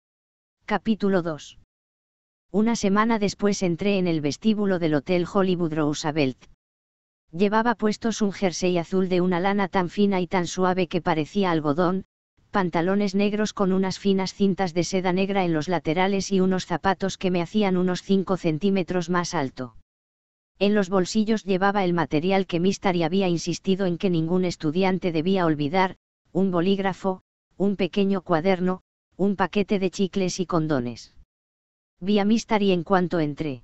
Capítulo 2. Una semana después entré en el vestíbulo del Hotel Hollywood Roosevelt. Llevaba puestos un jersey azul de una lana tan fina y tan suave que parecía algodón, pantalones negros con unas finas cintas de seda negra en los laterales y unos zapatos que me hacían unos 5 centímetros más alto. En los bolsillos llevaba el material que Mystery había insistido en que ningún estudiante debía olvidar, un bolígrafo, un pequeño cuaderno, un paquete de chicles y condones. Vi a Mystery en cuanto entré.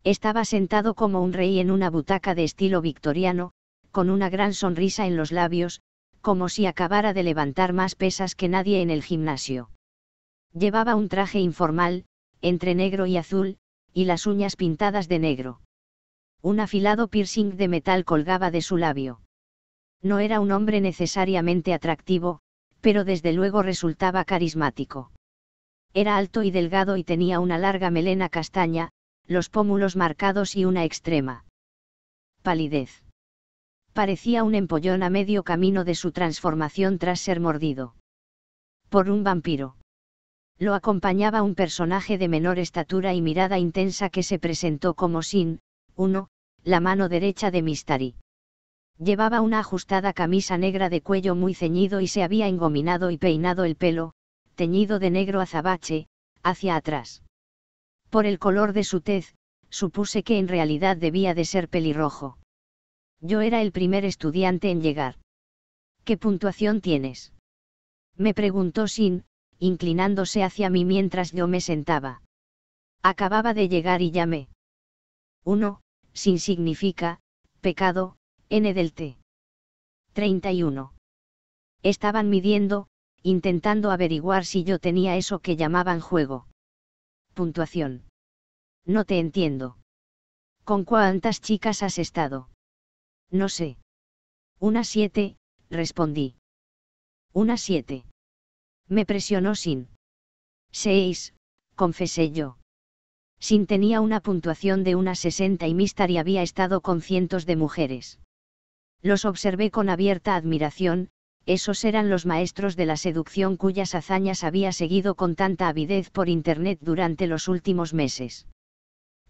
Estaba sentado como un rey en una butaca de estilo victoriano, con una gran sonrisa en los labios, como si acabara de levantar más pesas que nadie en el gimnasio. Llevaba un traje informal, entre negro y azul, y las uñas pintadas de negro. Un afilado piercing de metal colgaba de su labio. No era un hombre necesariamente atractivo, pero desde luego resultaba carismático. Era alto y delgado y tenía una larga melena castaña, los pómulos marcados y una extrema palidez. Parecía un empollón a medio camino de su transformación tras ser mordido por un vampiro. Lo acompañaba un personaje de menor estatura y mirada intensa que se presentó como Sin, la mano derecha de Mystery. Llevaba una ajustada camisa negra de cuello muy ceñido y se había engominado y peinado el pelo, teñido de negro azabache, hacia atrás. Por el color de su tez, supuse que en realidad debía de ser pelirrojo. Yo era el primer estudiante en llegar. ¿Qué puntuación tienes?, me preguntó Sin, inclinándose hacia mí mientras yo me sentaba. Acababa de llegar y llamé. 1, Sin significa, pecado, N del T. 31. Estaban midiendo, intentando averiguar si yo tenía eso que llamaban juego. Puntuación. No te entiendo. ¿Con cuántas chicas has estado? No sé. Unas 7, respondí. Unas 7. Me presionó Sin. 6, confesé yo. Sin tenía una puntuación de unas 60 y Mystery había estado con cientos de mujeres. Los observé con abierta admiración, esos eran los maestros de la seducción cuyas hazañas había seguido con tanta avidez por internet durante los últimos meses.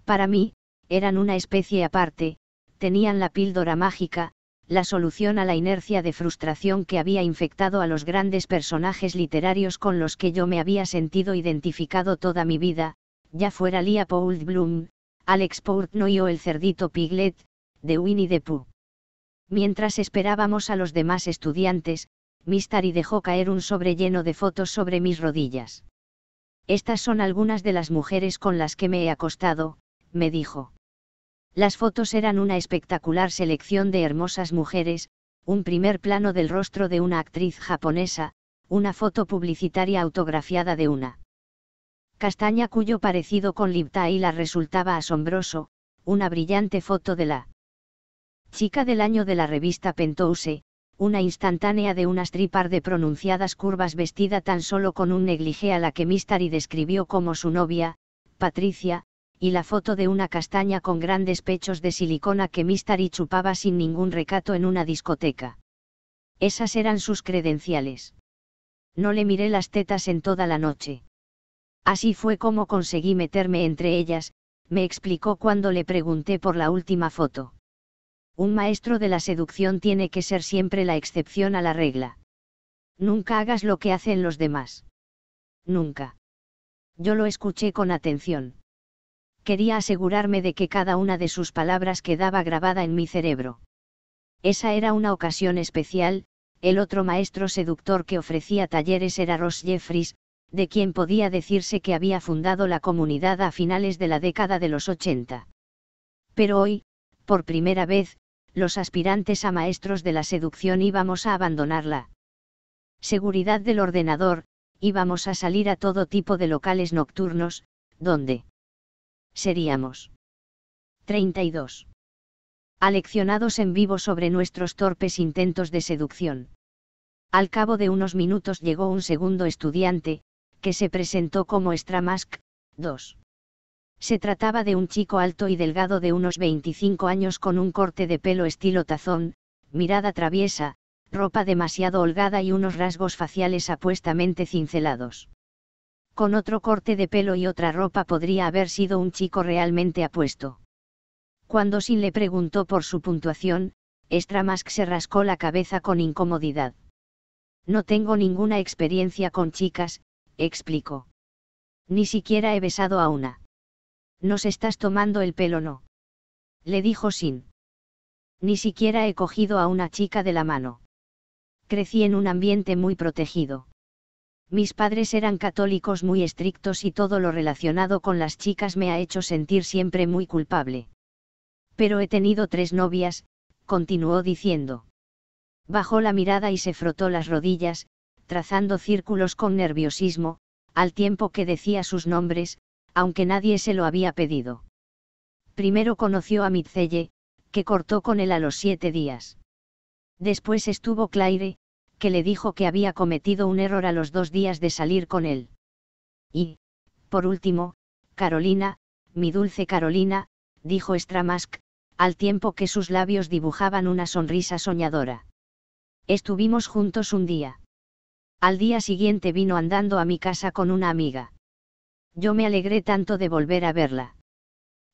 Para mí, eran una especie aparte, tenían la píldora mágica, la solución a la inercia de frustración que había infectado a los grandes personajes literarios con los que yo me había sentido identificado toda mi vida, ya fuera Leopold Bloom, Alex Portnoy o el cerdito Piglet, de Winnie the Pooh. Mientras esperábamos a los demás estudiantes, Mystery dejó caer un sobre lleno de fotos sobre mis rodillas. Estas son algunas de las mujeres con las que me he acostado, me dijo. Las fotos eran una espectacular selección de hermosas mujeres, un primer plano del rostro de una actriz japonesa, una foto publicitaria autografiada de una castaña cuyo parecido con Liv Tyler resultaba asombroso, una brillante foto de la chica del año de la revista Penthouse, una instantánea de una stripper de pronunciadas curvas vestida tan solo con un negligé a la que Mystery describió como su novia, Patricia, y la foto de una castaña con grandes pechos de silicona que Mystery chupaba sin ningún recato en una discoteca. Esas eran sus credenciales. No le miré las tetas en toda la noche. Así fue como conseguí meterme entre ellas, me explicó cuando le pregunté por la última foto. Un maestro de la seducción tiene que ser siempre la excepción a la regla. Nunca hagas lo que hacen los demás. Nunca. Yo lo escuché con atención. Quería asegurarme de que cada una de sus palabras quedaba grabada en mi cerebro. Esa era una ocasión especial. El otro maestro seductor que ofrecía talleres era Ross Jeffries, de quien podía decirse que había fundado la comunidad a finales de la década de los 80. Pero hoy, por primera vez, los aspirantes a maestros de la seducción íbamos a abandonar la seguridad del ordenador, íbamos a salir a todo tipo de locales nocturnos, donde seríamos 32. Aleccionados en vivo sobre nuestros torpes intentos de seducción. Al cabo de unos minutos llegó un segundo estudiante, que se presentó como Stramask, 2. Se trataba de un chico alto y delgado de unos 25 años con un corte de pelo estilo tazón, mirada traviesa, ropa demasiado holgada y unos rasgos faciales apuestamente cincelados. Con otro corte de pelo y otra ropa podría haber sido un chico realmente apuesto. Cuando Sin le preguntó por su puntuación, Stramask se rascó la cabeza con incomodidad. No tengo ninguna experiencia con chicas, explicó. Ni siquiera he besado a una. Nos estás tomando el pelo, ¿no? Le dijo Sin. Ni siquiera he cogido a una chica de la mano. Crecí en un ambiente muy protegido. Mis padres eran católicos muy estrictos y todo lo relacionado con las chicas me ha hecho sentir siempre muy culpable. Pero he tenido 3 novias, continuó diciendo. Bajó la mirada y se frotó las rodillas, trazando círculos con nerviosismo, al tiempo que decía sus nombres, aunque nadie se lo había pedido. Primero conoció a Mitcelle, que cortó con él a los 7 días. Después estuvo Claire, que le dijo que había cometido un error a los 2 días de salir con él. Y, por último, Carolina, mi dulce Carolina, dijo Stramask, al tiempo que sus labios dibujaban una sonrisa soñadora. Estuvimos juntos un día. Al día siguiente vino andando a mi casa con una amiga. Yo me alegré tanto de volver a verla.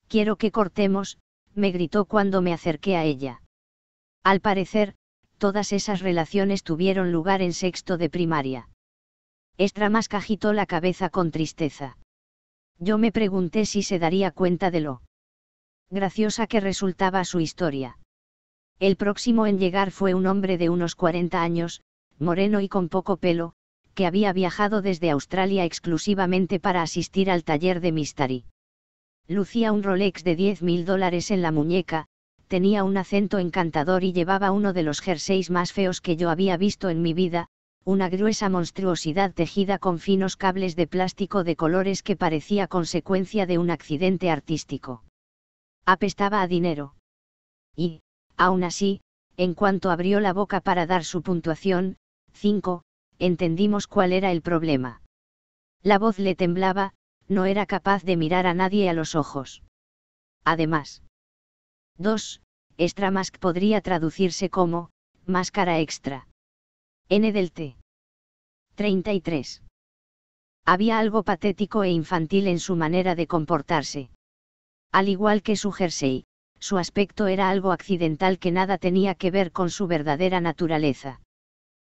Quiero que cortemos, me gritó cuando me acerqué a ella. Al parecer, todas esas relaciones tuvieron lugar en 6º de primaria. Stramask agitó la cabeza con tristeza. Yo me pregunté si se daría cuenta de lo graciosa que resultaba su historia. El próximo en llegar fue un hombre de unos 40 años, moreno y con poco pelo, que había viajado desde Australia exclusivamente para asistir al taller de Mystery. Lucía un Rolex de $10.000 en la muñeca, tenía un acento encantador y llevaba uno de los jerseys más feos que yo había visto en mi vida, una gruesa monstruosidad tejida con finos cables de plástico de colores que parecía consecuencia de un accidente artístico. Apestaba a dinero. Y, aún así, en cuanto abrió la boca para dar su puntuación, 5, entendimos cuál era el problema. La voz le temblaba, no era capaz de mirar a nadie a los ojos. Además, 2. Stramask podría traducirse como, máscara extra. N del T. 33. Había algo patético e infantil en su manera de comportarse. Al igual que su jersey, Su aspecto era algo accidental que nada tenía que ver con su verdadera naturaleza.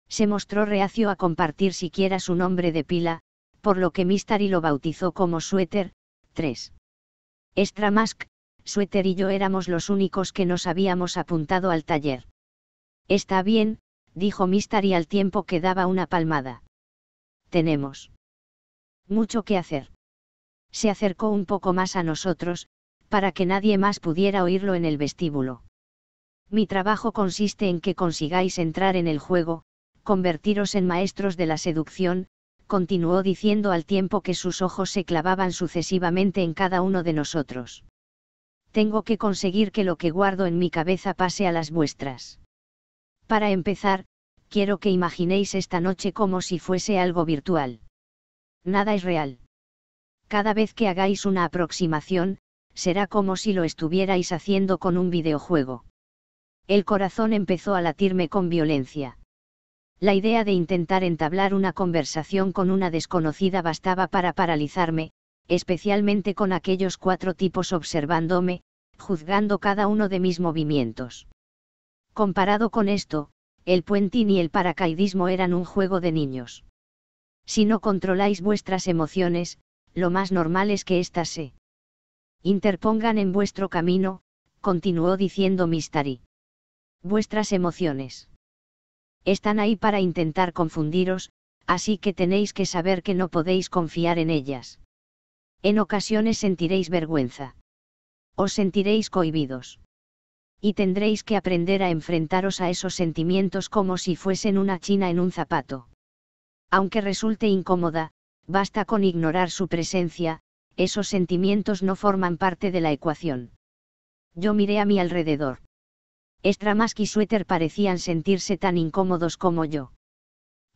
Se mostró reacio a compartir siquiera su nombre de pila, por lo que Mystery lo bautizó como Suéter. 3. Stramask, Suéter y yo éramos los únicos que nos habíamos apuntado al taller. Está bien, dijo Mystery al tiempo que daba una palmada. Tenemos mucho que hacer. Se acercó un poco más a nosotros, para que nadie más pudiera oírlo en el vestíbulo. Mi trabajo consiste en que consigáis entrar en el juego, convertiros en maestros de la seducción, continuó diciendo al tiempo que sus ojos se clavaban sucesivamente en cada uno de nosotros. Tengo que conseguir que lo que guardo en mi cabeza pase a las vuestras. Para empezar, quiero que imaginéis esta noche como si fuese algo virtual. Nada es real. Cada vez que hagáis una aproximación, será como si lo estuvierais haciendo con un videojuego. El corazón empezó a latirme con violencia. La idea de intentar entablar una conversación con una desconocida bastaba para paralizarme, especialmente con aquellos 4 tipos observándome, juzgando cada uno de mis movimientos. Comparado con esto, el puenting y el paracaidismo eran un juego de niños. Si no controláis vuestras emociones, lo más normal es que éstas se interpongan en vuestro camino, continuó diciendo Mystery. Vuestras emociones están ahí para intentar confundiros, así que tenéis que saber que no podéis confiar en ellas. En ocasiones sentiréis vergüenza. Os sentiréis cohibidos. Y tendréis que aprender a enfrentaros a esos sentimientos como si fuesen una china en un zapato. Aunque resulte incómoda, basta con ignorar su presencia, esos sentimientos no forman parte de la ecuación. Yo miré a mi alrededor. Stramask y Suéter parecían sentirse tan incómodos como yo.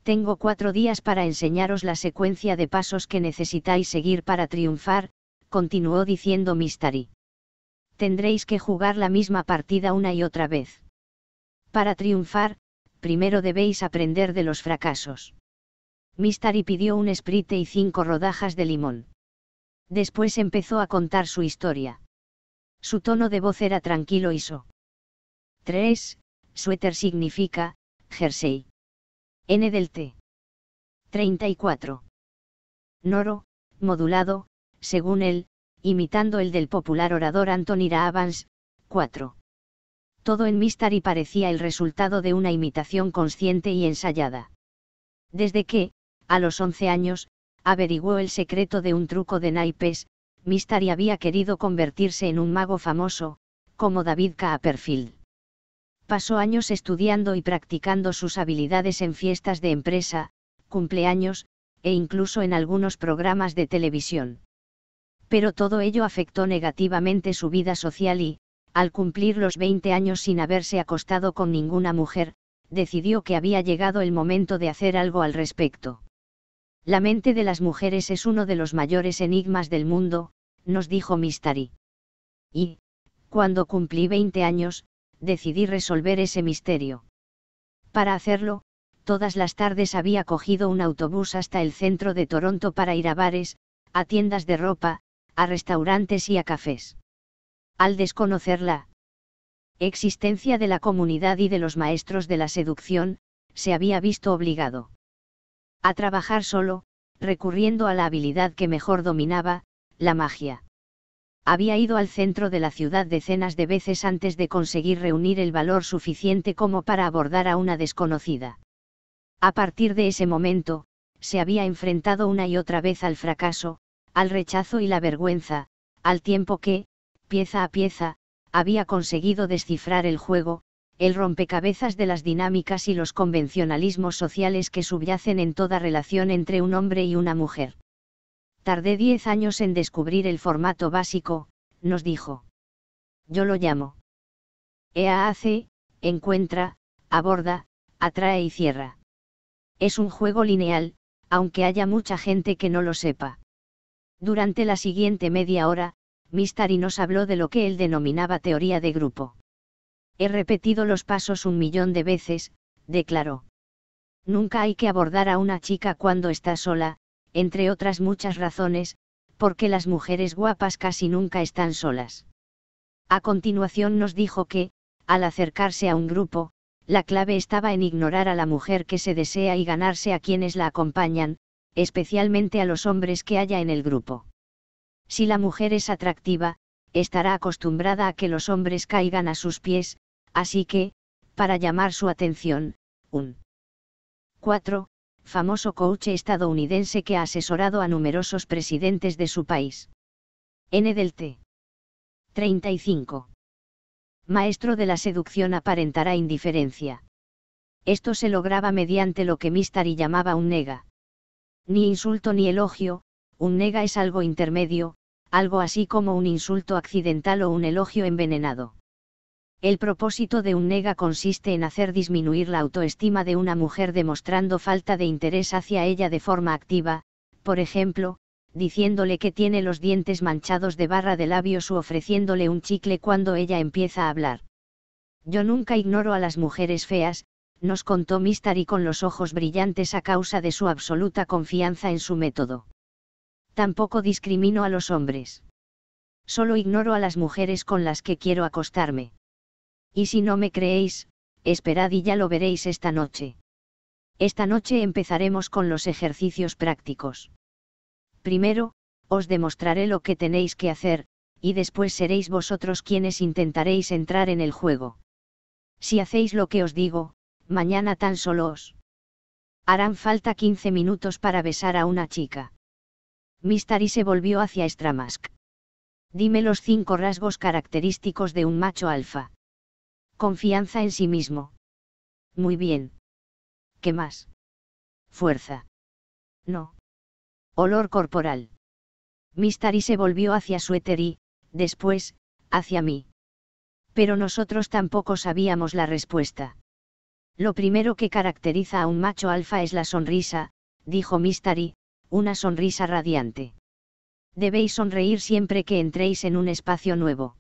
Tengo 4 días para enseñaros la secuencia de pasos que necesitáis seguir para triunfar, continuó diciendo Mystery. Tendréis que jugar la misma partida una y otra vez. Para triunfar, primero debéis aprender de los fracasos. Mystery pidió un Sprite y 5 rodajas de limón. Después empezó a contar su historia. Su tono de voz era tranquilo y 3. Suéter significa, jersey. N del T. 34. Noro, modulado, según él, imitando el del popular orador Anthony Robbins. 4. Todo en Mystery parecía el resultado de una imitación consciente y ensayada. Desde que, a los 11 años, averiguó el secreto de un truco de naipes, Mystery había querido convertirse en un mago famoso, como David Copperfield. Pasó años estudiando y practicando sus habilidades en fiestas de empresa, cumpleaños, e incluso en algunos programas de televisión. Pero todo ello afectó negativamente su vida social y, al cumplir los 20 años sin haberse acostado con ninguna mujer, decidió que había llegado el momento de hacer algo al respecto. La mente de las mujeres es uno de los mayores enigmas del mundo, nos dijo Mystery. Y, cuando cumplí 20 años, decidí resolver ese misterio. Para hacerlo, todas las tardes había cogido un autobús hasta el centro de Toronto para ir a bares, a tiendas de ropa, a restaurantes y a cafés. Al desconocer la existencia de la comunidad y de los maestros de la seducción, se había visto obligado a trabajar solo, recurriendo a la habilidad que mejor dominaba, la magia. Había ido al centro de la ciudad decenas de veces antes de conseguir reunir el valor suficiente como para abordar a una desconocida. A partir de ese momento, se había enfrentado una y otra vez al fracaso, al rechazo y la vergüenza, al tiempo que, pieza a pieza, había conseguido descifrar el juego, el rompecabezas de las dinámicas y los convencionalismos sociales que subyacen en toda relación entre un hombre y una mujer. Tardé 10 años en descubrir el formato básico, nos dijo. Yo lo llamo EAC, encuentra, aborda, atrae y cierra. Es un juego lineal, aunque haya mucha gente que no lo sepa. Durante la siguiente media hora, Mystery nos habló de lo que él denominaba teoría de grupo. He repetido los pasos 1.000.000 de veces, declaró. Nunca hay que abordar a una chica cuando está sola, entre otras muchas razones, porque las mujeres guapas casi nunca están solas. A continuación nos dijo que, al acercarse a un grupo, la clave estaba en ignorar a la mujer que se desea y ganarse a quienes la acompañan, especialmente a los hombres que haya en el grupo. Si la mujer es atractiva, estará acostumbrada a que los hombres caigan a sus pies, así que, para llamar su atención, un 4. Famoso coach estadounidense que ha asesorado a numerosos presidentes de su país. N. del T. 35. Maestro de la seducción aparentará indiferencia. Esto se lograba mediante lo que Mystery llamaba un nega. Ni insulto ni elogio, un nega es algo intermedio, algo así como un insulto accidental o un elogio envenenado. El propósito de un nega consiste en hacer disminuir la autoestima de una mujer demostrando falta de interés hacia ella de forma activa, por ejemplo, diciéndole que tiene los dientes manchados de barra de labios u ofreciéndole un chicle cuando ella empieza a hablar. Yo nunca ignoro a las mujeres feas, nos contó Mystery con los ojos brillantes a causa de su absoluta confianza en su método. Tampoco discrimino a los hombres. Solo ignoro a las mujeres con las que quiero acostarme. Y si no me creéis, esperad y ya lo veréis esta noche. Esta noche empezaremos con los ejercicios prácticos. Primero, os demostraré lo que tenéis que hacer, y después seréis vosotros quienes intentaréis entrar en el juego. Si hacéis lo que os digo, mañana tan solo os harán falta 15 minutos para besar a una chica. Mystery se volvió hacia Stramask. Dime los 5 rasgos característicos de un macho alfa. Confianza en sí mismo. Muy bien. ¿Qué más? Fuerza. No. Olor corporal. Mystery se volvió hacia Sweater y, después, hacia mí. Pero nosotros tampoco sabíamos la respuesta. Lo primero que caracteriza a un macho alfa es la sonrisa, dijo Mystery, una sonrisa radiante. Debéis sonreír siempre que entréis en un espacio nuevo.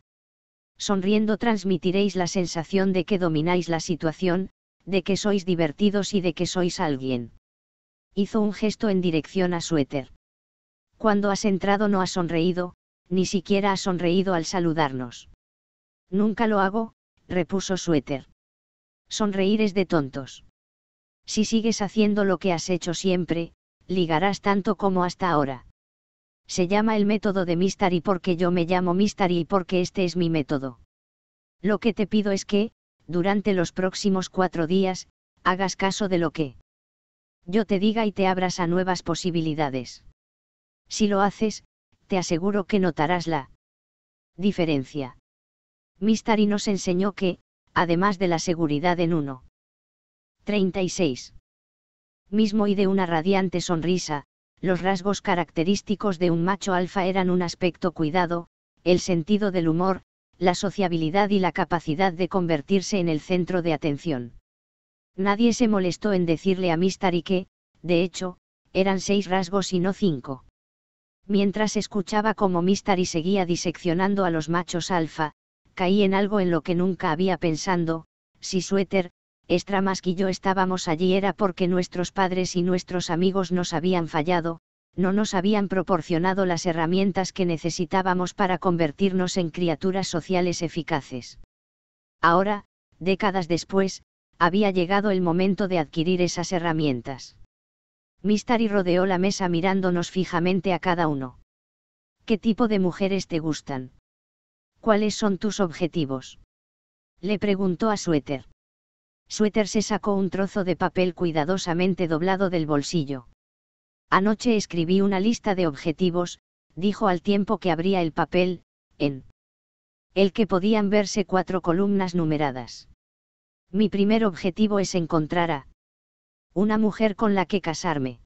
Sonriendo transmitiréis la sensación de que domináis la situación, de que sois divertidos y de que sois alguien. Hizo un gesto en dirección a Sweater. Cuando has entrado no has sonreído, ni siquiera has sonreído al saludarnos. Nunca lo hago, repuso Sweater. Sonreír es de tontos. Si sigues haciendo lo que has hecho siempre, ligarás tanto como hasta ahora. Se llama el método de Mystery porque yo me llamo Mystery y porque este es mi método. Lo que te pido es que, durante los próximos 4 días, hagas caso de lo que yo te diga y te abras a nuevas posibilidades. Si lo haces, te aseguro que notarás la diferencia. Mystery nos enseñó que, además de la seguridad en 1.36 mismo y de una radiante sonrisa, los rasgos característicos de un macho alfa eran un aspecto cuidado, el sentido del humor, la sociabilidad y la capacidad de convertirse en el centro de atención. Nadie se molestó en decirle a Mystery que, de hecho, eran 6 rasgos y no 5. Mientras escuchaba cómo Mystery seguía diseccionando a los machos alfa, caí en algo en lo que nunca había pensado. Si Sweater, Stramask y yo estábamos allí era porque nuestros padres y nuestros amigos nos habían fallado, no nos habían proporcionado las herramientas que necesitábamos para convertirnos en criaturas sociales eficaces. Ahora, décadas después, había llegado el momento de adquirir esas herramientas. Mystery rodeó la mesa mirándonos fijamente a cada uno. ¿Qué tipo de mujeres te gustan? ¿Cuáles son tus objetivos? Le preguntó a Sweater. Sweater se sacó un trozo de papel cuidadosamente doblado del bolsillo. Anoche escribí una lista de objetivos, dijo al tiempo que abría el papel, en el que podían verse 4 columnas numeradas. Mi primer objetivo es encontrar a una mujer con la que casarme.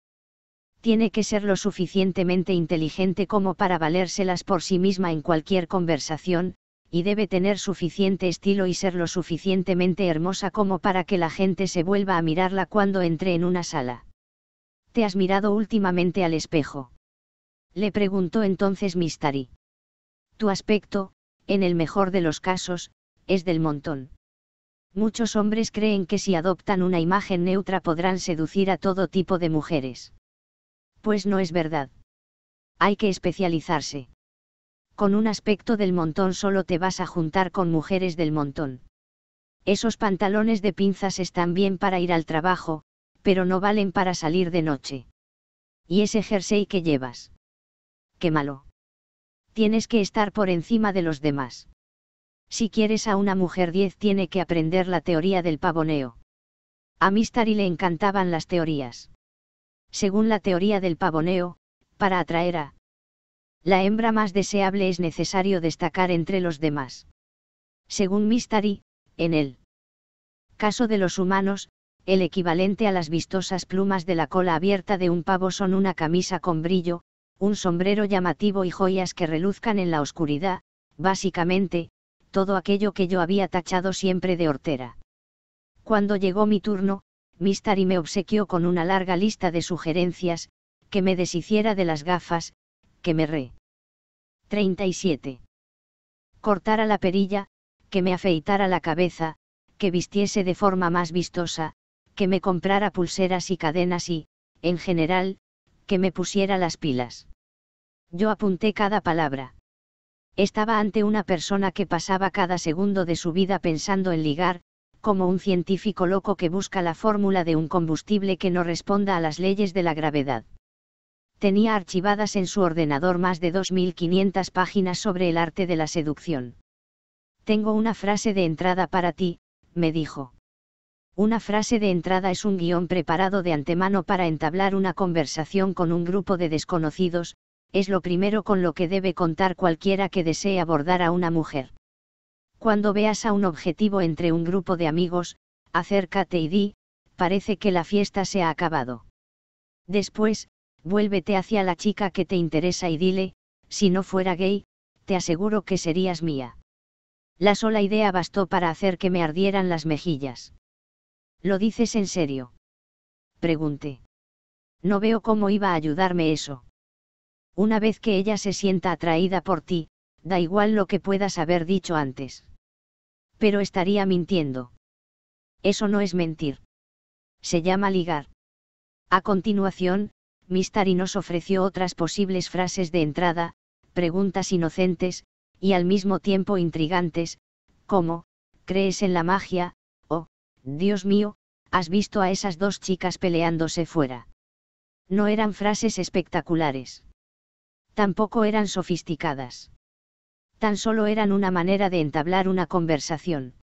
Tiene que ser lo suficientemente inteligente como para valérselas por sí misma en cualquier conversación, y debe tener suficiente estilo y ser lo suficientemente hermosa como para que la gente se vuelva a mirarla cuando entre en una sala. ¿Te has mirado últimamente al espejo? Le preguntó entonces Mystery. Tu aspecto, en el mejor de los casos, es del montón. Muchos hombres creen que si adoptan una imagen neutra podrán seducir a todo tipo de mujeres. Pues no es verdad. Hay que especializarse. Con un aspecto del montón solo te vas a juntar con mujeres del montón. Esos pantalones de pinzas están bien para ir al trabajo, pero no valen para salir de noche. ¿Y ese jersey que llevas? ¡Qué malo! Tienes que estar por encima de los demás. Si quieres a una mujer 10 tiene que aprender la teoría del pavoneo. A Mystery le encantaban las teorías. Según la teoría del pavoneo, para atraer a la hembra más deseable es necesario destacar entre los demás. Según Mystery, en el caso de los humanos, el equivalente a las vistosas plumas de la cola abierta de un pavo son una camisa con brillo, un sombrero llamativo y joyas que reluzcan en la oscuridad, básicamente, todo aquello que yo había tachado siempre de hortera. Cuando llegó mi turno, Mystery me obsequió con una larga lista de sugerencias, que me deshiciera de las gafas, que me 37. Cortara la perilla, que me afeitara la cabeza, que vistiese de forma más vistosa, que me comprara pulseras y cadenas y, en general, que me pusiera las pilas. Yo apunté cada palabra. Estaba ante una persona que pasaba cada segundo de su vida pensando en ligar, como un científico loco que busca la fórmula de un combustible que no responda a las leyes de la gravedad. Tenía archivadas en su ordenador más de 2500 páginas sobre el arte de la seducción. Tengo una frase de entrada para ti, me dijo. Una frase de entrada es un guión preparado de antemano para entablar una conversación con un grupo de desconocidos, es lo primero con lo que debe contar cualquiera que desee abordar a una mujer. Cuando veas a un objetivo entre un grupo de amigos, acércate y di, parece que la fiesta se ha acabado. Después, vuélvete hacia la chica que te interesa y dile, si no fuera gay, te aseguro que serías mía. La sola idea bastó para hacer que me ardieran las mejillas. ¿Lo dices en serio?, pregunté. No veo cómo iba a ayudarme eso. Una vez que ella se sienta atraída por ti, da igual lo que puedas haber dicho antes. Pero estaría mintiendo. Eso no es mentir. Se llama ligar. A continuación, Mystery nos ofreció otras posibles frases de entrada, preguntas inocentes, y al mismo tiempo intrigantes, como, ¿crees en la magia?, o, Dios mío, ¿has visto a esas dos chicas peleándose fuera? No eran frases espectaculares. Tampoco eran sofisticadas. Tan solo eran una manera de entablar una conversación.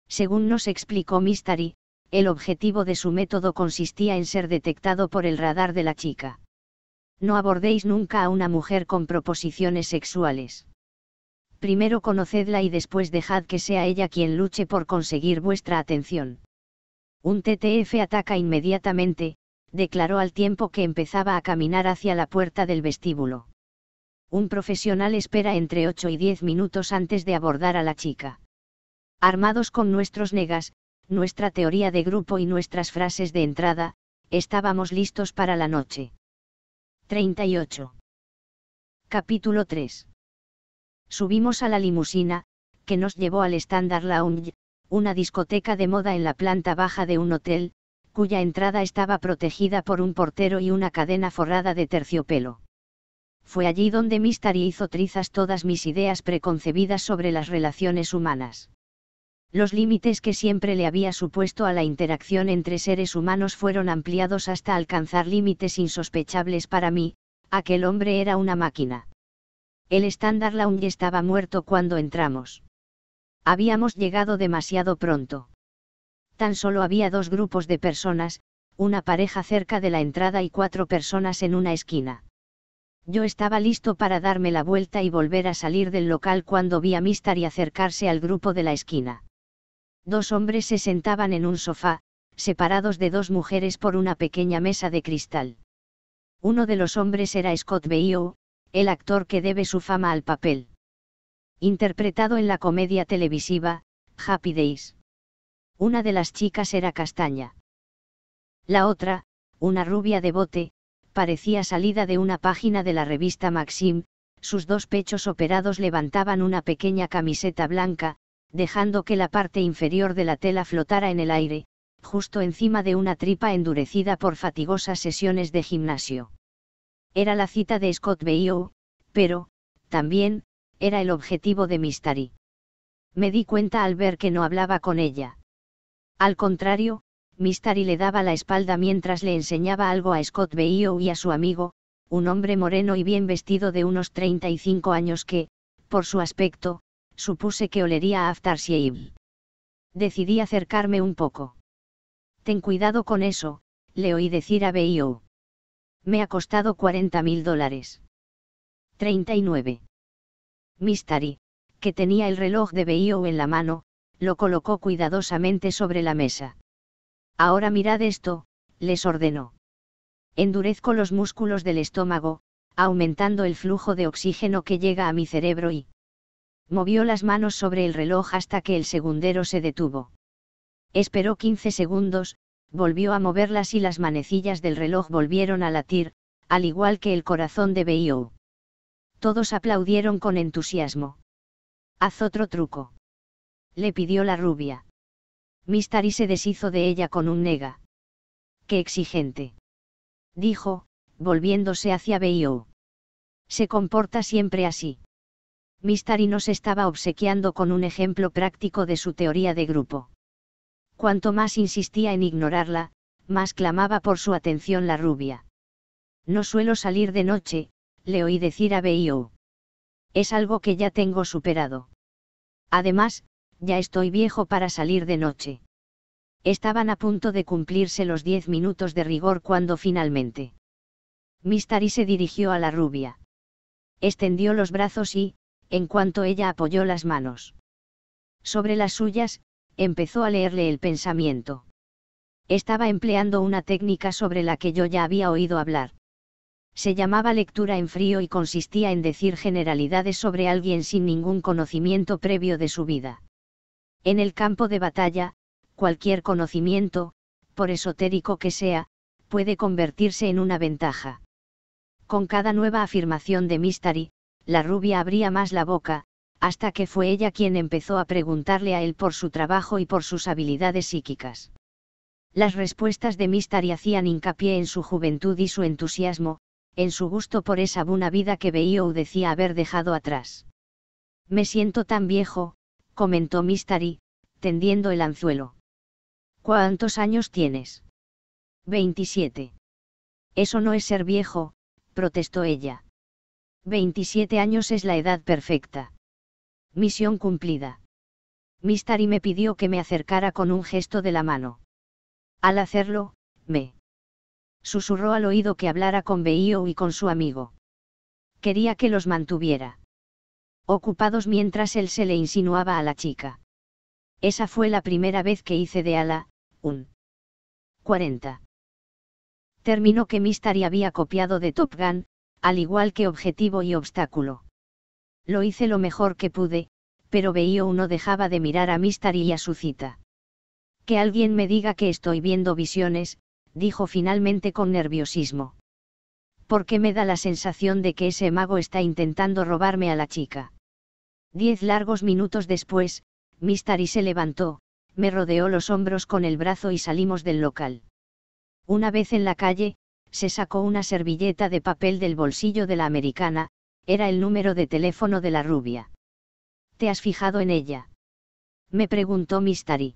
Según nos explicó Mystery, el objetivo de su método consistía en ser detectado por el radar de la chica. No abordéis nunca a una mujer con proposiciones sexuales. Primero conocedla y después dejad que sea ella quien luche por conseguir vuestra atención. Un TTF ataca inmediatamente, declaró al tiempo que empezaba a caminar hacia la puerta del vestíbulo. Un profesional espera entre 8 y 10 minutos antes de abordar a la chica. Armados con nuestros negas, nuestra teoría de grupo y nuestras frases de entrada, estábamos listos para la noche. 38. Capítulo 3. Subimos a la limusina, que nos llevó al Standard Lounge, una discoteca de moda en la planta baja de un hotel, cuya entrada estaba protegida por un portero y una cadena forrada de terciopelo. Fue allí donde Mystery hizo trizas todas mis ideas preconcebidas sobre las relaciones humanas. Los límites que siempre le había supuesto a la interacción entre seres humanos fueron ampliados hasta alcanzar límites insospechables para mí, aquel hombre era una máquina. El Standard Lounge estaba muerto cuando entramos. Habíamos llegado demasiado pronto. Tan solo había 2 grupos de personas, una pareja cerca de la entrada y 4 personas en una esquina. Yo estaba listo para darme la vuelta y volver a salir del local cuando vi a Mystery acercarse al grupo de la esquina. 2 hombres se sentaban en un sofá, separados de 2 mujeres por una pequeña mesa de cristal. Uno de los hombres era Scott Baio, el actor que debe su fama al papel interpretado en la comedia televisiva, Happy Days. Una de las chicas era castaña. La otra, una rubia de bote, parecía salida de una página de la revista Maxim, sus 2 pechos operados levantaban una pequeña camiseta blanca, dejando que la parte inferior de la tela flotara en el aire, justo encima de una tripa endurecida por fatigosas sesiones de gimnasio. Era la cita de Scott Baio, pero, también, era el objetivo de Mystery. Me di cuenta al ver que no hablaba con ella. Al contrario, Mystery le daba la espalda mientras le enseñaba algo a Scott Beio y a su amigo, un hombre moreno y bien vestido de unos 35 años que, por su aspecto, supuse que olería a aftershave. Decidí acercarme un poco. Ten cuidado con eso, le oí decir a Beio. Me ha costado $40.000. 39. Mystery, que tenía el reloj de Beio en la mano, lo colocó cuidadosamente sobre la mesa. Ahora mirad esto, les ordenó. Endurezco los músculos del estómago, aumentando el flujo de oxígeno que llega a mi cerebro y... Movió las manos sobre el reloj hasta que el segundero se detuvo. Esperó 15 segundos, volvió a moverlas y las manecillas del reloj volvieron a latir, al igual que el corazón de Beio. Todos aplaudieron con entusiasmo. Haz otro truco. Le pidió la rubia. Mystery se deshizo de ella con un nega. Qué exigente. Dijo, volviéndose hacia Beio. Se comporta siempre así. Mystery nos estaba obsequiando con un ejemplo práctico de su teoría de grupo. Cuanto más insistía en ignorarla, más clamaba por su atención la rubia. No suelo salir de noche, le oí decir a Beio. Es algo que ya tengo superado. Además, ya estoy viejo para salir de noche. Estaban a punto de cumplirse los 10 minutos de rigor cuando finalmente. Mystery se dirigió a la rubia. Extendió los brazos y, en cuanto ella apoyó las manos sobre las suyas, empezó a leerle el pensamiento. Estaba empleando una técnica sobre la que yo ya había oído hablar. Se llamaba lectura en frío y consistía en decir generalidades sobre alguien sin ningún conocimiento previo de su vida. En el campo de batalla, cualquier conocimiento, por esotérico que sea, puede convertirse en una ventaja. Con cada nueva afirmación de Mystery, la rubia abría más la boca, hasta que fue ella quien empezó a preguntarle a él por su trabajo y por sus habilidades psíquicas. Las respuestas de Mystery hacían hincapié en su juventud y su entusiasmo, en su gusto por esa buena vida que Beio decía haber dejado atrás. Me siento tan viejo, comentó Mystery, tendiendo el anzuelo. ¿Cuántos años tienes? 27. Eso no es ser viejo, protestó ella. 27 años es la edad perfecta. Misión cumplida. Mystery me pidió que me acercara con un gesto de la mano. Al hacerlo, me susurró al oído que hablara con Beio y con su amigo. Quería que los mantuviera ocupados mientras él se le insinuaba a la chica. Esa fue la primera vez que hice de Ala, un 40. Término que Mystery había copiado de Top Gun, al igual que objetivo y obstáculo. Lo hice lo mejor que pude, pero Beio no dejaba de mirar a Mystery y a su cita. Que alguien me diga que estoy viendo visiones, dijo finalmente con nerviosismo. Porque me da la sensación de que ese mago está intentando robarme a la chica. 10 largos minutos después, Mystery se levantó, me rodeó los hombros con el brazo y salimos del local. Una vez en la calle, se sacó una servilleta de papel del bolsillo de la americana, era el número de teléfono de la rubia. ¿Te has fijado en ella? Me preguntó Mystery.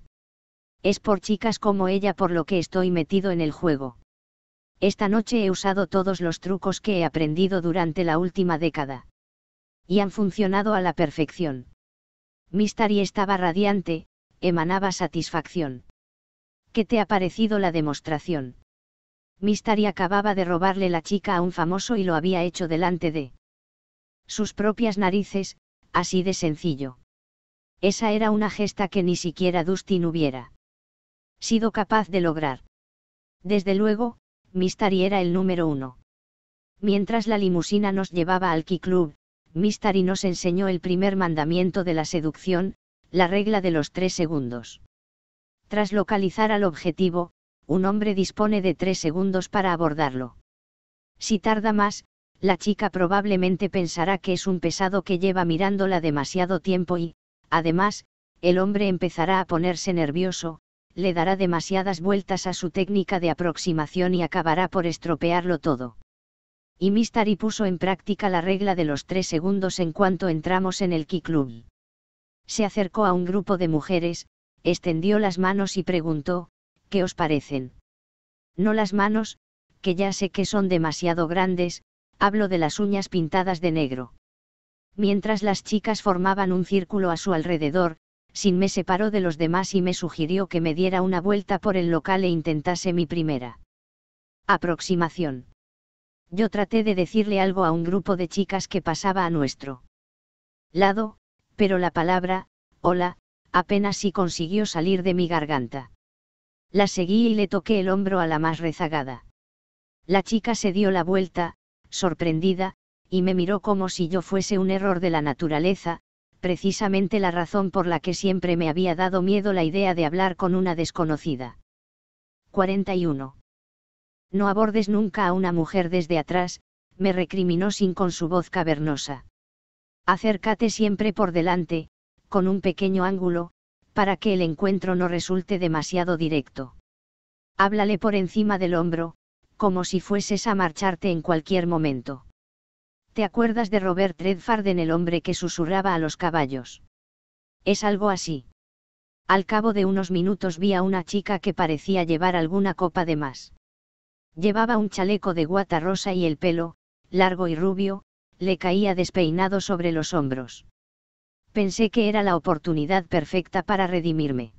Es por chicas como ella por lo que estoy metido en el juego. Esta noche he usado todos los trucos que he aprendido durante la última década. Y han funcionado a la perfección. Mystery estaba radiante, emanaba satisfacción. ¿Qué te ha parecido la demostración? Mystery acababa de robarle la chica a un famoso y lo había hecho delante de sus propias narices, así de sencillo. Esa era una gesta que ni siquiera Dustin hubiera sido capaz de lograr. Desde luego, Mystery era el número 1. Mientras la limusina nos llevaba al Key Club, Mystery nos enseñó el primer mandamiento de la seducción, la regla de los 3 segundos. Tras localizar al objetivo, un hombre dispone de 3 segundos para abordarlo. Si tarda más, la chica probablemente pensará que es un pesado que lleva mirándola demasiado tiempo y, además, el hombre empezará a ponerse nervioso, le dará demasiadas vueltas a su técnica de aproximación y acabará por estropearlo todo. Y Mystery puso en práctica la regla de los 3 segundos en cuanto entramos en el Key Club. Se acercó a un grupo de mujeres, extendió las manos y preguntó, ¿qué os parecen? No las manos, que ya sé que son demasiado grandes, hablo de las uñas pintadas de negro. Mientras las chicas formaban un círculo a su alrededor, Sin me separó de los demás y me sugirió que me diera una vuelta por el local e intentase mi primera aproximación. Yo traté de decirle algo a un grupo de chicas que pasaba a nuestro lado, pero la palabra, hola, apenas si consiguió salir de mi garganta. La seguí y le toqué el hombro a la más rezagada. La chica se dio la vuelta, sorprendida, y me miró como si yo fuese un error de la naturaleza, precisamente la razón por la que siempre me había dado miedo la idea de hablar con una desconocida. 41. No abordes nunca a una mujer desde atrás, me recriminó Sin con su voz cavernosa. Acércate siempre por delante, con un pequeño ángulo, para que el encuentro no resulte demasiado directo. Háblale por encima del hombro, como si fueses a marcharte en cualquier momento. ¿Te acuerdas de Robert Redford en El hombre que susurraba a los caballos? Es algo así. Al cabo de unos minutos vi a una chica que parecía llevar alguna copa de más. Llevaba un chaleco de guata rosa y el pelo, largo y rubio, le caía despeinado sobre los hombros. Pensé que era la oportunidad perfecta para redimirme.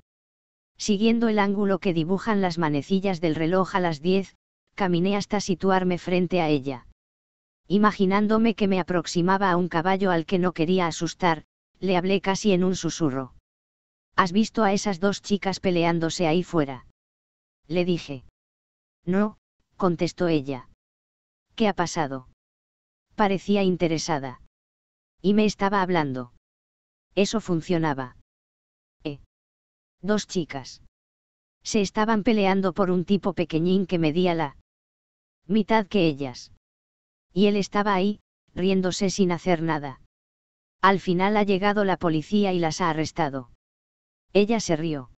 Siguiendo el ángulo que dibujan las manecillas del reloj a las 10, caminé hasta situarme frente a ella. Imaginándome que me aproximaba a un caballo al que no quería asustar, le hablé casi en un susurro. ¿Has visto a esas dos chicas peleándose ahí fuera? Le dije. No, contestó ella. ¿Qué ha pasado? Parecía interesada. Y me estaba hablando. Eso funcionaba. Dos chicas. Se estaban peleando por un tipo pequeñín que medía la mitad que ellas. Y él estaba ahí, riéndose sin hacer nada. Al final ha llegado la policía y las ha arrestado. Ella se rió.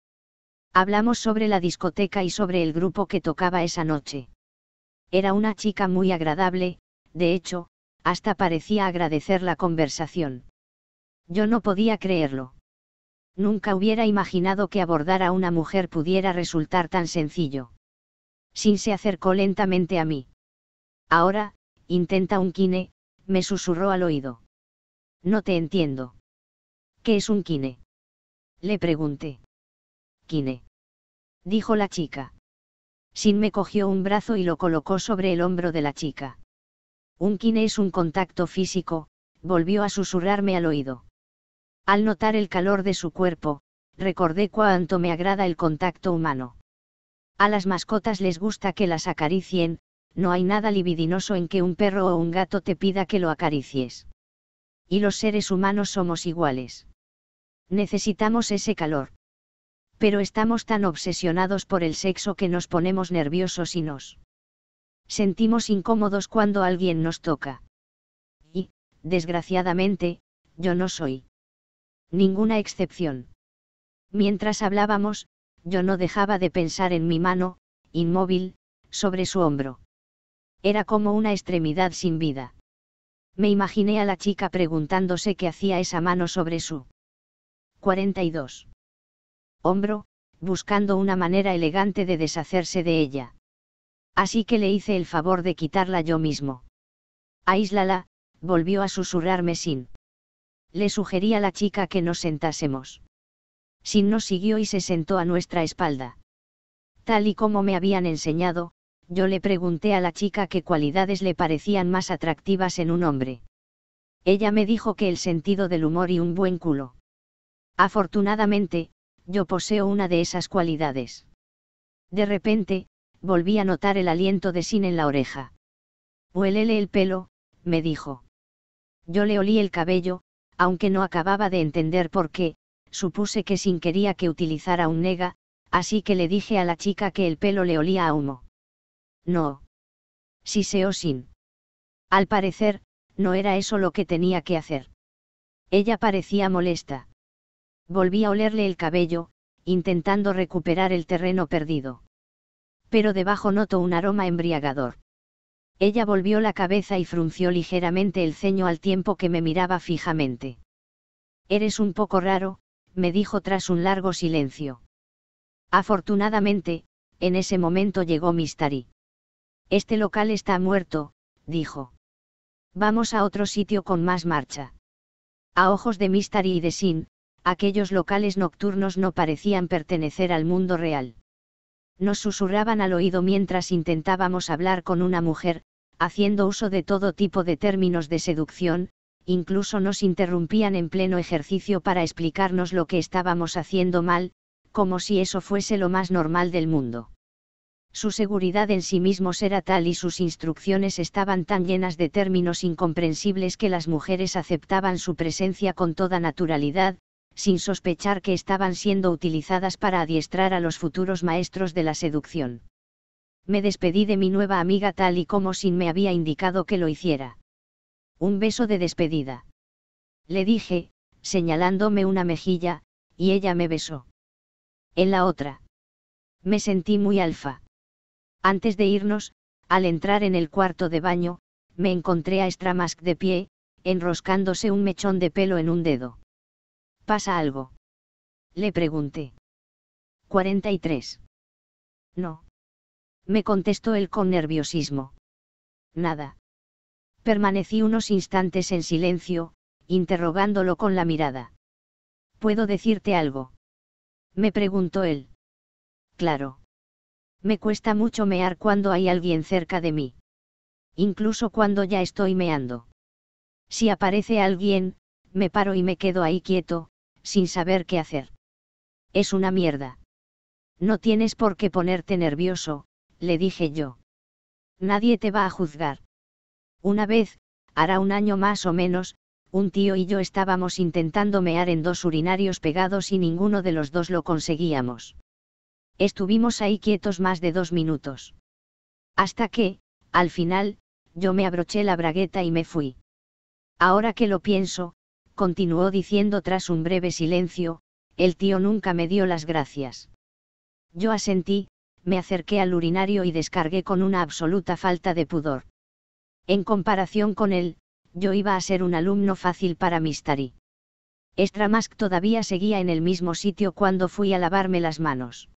Hablamos sobre la discoteca y sobre el grupo que tocaba esa noche. Era una chica muy agradable, de hecho, hasta parecía agradecer la conversación. Yo no podía creerlo. Nunca hubiera imaginado que abordar a una mujer pudiera resultar tan sencillo. Sin se acercó lentamente a mí. Ahora, intenta un kine, me susurró al oído. No te entiendo. ¿Qué es un kine? Le pregunté. Kine. Dijo la chica. Sin me cogió un brazo y lo colocó sobre el hombro de la chica. Un kine es un contacto físico, volvió a susurrarme al oído. Al notar el calor de su cuerpo, recordé cuánto me agrada el contacto humano. A las mascotas les gusta que las acaricien, no hay nada libidinoso en que un perro o un gato te pida que lo acaricies. Y los seres humanos somos iguales. Necesitamos ese calor. Pero estamos tan obsesionados por el sexo que nos ponemos nerviosos y nos sentimos incómodos cuando alguien nos toca. Y, desgraciadamente, yo no soy ninguna excepción. Mientras hablábamos, yo no dejaba de pensar en mi mano, inmóvil, sobre su hombro. Era como una extremidad sin vida. Me imaginé a la chica preguntándose qué hacía esa mano sobre su 42. hombro, buscando una manera elegante de deshacerse de ella. Así que le hice el favor de quitarla yo mismo. Aíslala, volvió a susurrarme Sin. Le sugerí a la chica que nos sentásemos. Sin nos siguió y se sentó a nuestra espalda. Tal y como me habían enseñado, yo le pregunté a la chica qué cualidades le parecían más atractivas en un hombre. Ella me dijo que el sentido del humor y un buen culo. Afortunadamente, yo poseo una de esas cualidades. De repente, volví a notar el aliento de Sin en la oreja. Huélele el pelo, me dijo. Yo le olí el cabello, aunque no acababa de entender por qué, supuse que Sin quería que utilizara un nega, así que le dije a la chica que el pelo le olía a humo. No. Siseó Sin. Al parecer, no era eso lo que tenía que hacer. Ella parecía molesta. Volví a olerle el cabello, intentando recuperar el terreno perdido. Pero debajo noto un aroma embriagador. Ella volvió la cabeza y frunció ligeramente el ceño al tiempo que me miraba fijamente. Eres un poco raro, me dijo tras un largo silencio. Afortunadamente, en ese momento llegó Mystery. Este local está muerto, dijo. Vamos a otro sitio con más marcha. A ojos de Mystery y de Sin, aquellos locales nocturnos no parecían pertenecer al mundo real. Nos susurraban al oído mientras intentábamos hablar con una mujer, haciendo uso de todo tipo de términos de seducción, incluso nos interrumpían en pleno ejercicio para explicarnos lo que estábamos haciendo mal, como si eso fuese lo más normal del mundo. Su seguridad en sí mismos era tal y sus instrucciones estaban tan llenas de términos incomprensibles que las mujeres aceptaban su presencia con toda naturalidad, sin sospechar que estaban siendo utilizadas para adiestrar a los futuros maestros de la seducción. Me despedí de mi nueva amiga tal y como Sin me había indicado que lo hiciera. Un beso de despedida. Le dije, señalándome una mejilla, y ella me besó. En la otra. Me sentí muy alfa. Antes de irnos, al entrar en el cuarto de baño, me encontré a Stramask de pie, enroscándose un mechón de pelo en un dedo. ¿Pasa algo?, le pregunté. 43. No. Me contestó él con nerviosismo. Nada. Permanecí unos instantes en silencio, interrogándolo con la mirada. ¿Puedo decirte algo?, me preguntó él. Claro. Me cuesta mucho mear cuando hay alguien cerca de mí. Incluso cuando ya estoy meando. Si aparece alguien, me paro y me quedo ahí quieto, sin saber qué hacer. Es una mierda. No tienes por qué ponerte nervioso, le dije yo. Nadie te va a juzgar. Una vez, hará un año más o menos, un tío y yo estábamos intentando mear en dos urinarios pegados y ninguno de los dos lo conseguíamos. Estuvimos ahí quietos más de 2 minutos. Hasta que, al final, yo me abroché la bragueta y me fui. Ahora que lo pienso, continuó diciendo tras un breve silencio, el tío nunca me dio las gracias. Yo asentí, me acerqué al urinario y descargué con una absoluta falta de pudor. En comparación con él, yo iba a ser un alumno fácil para Mystery. Stramask todavía seguía en el mismo sitio cuando fui a lavarme las manos.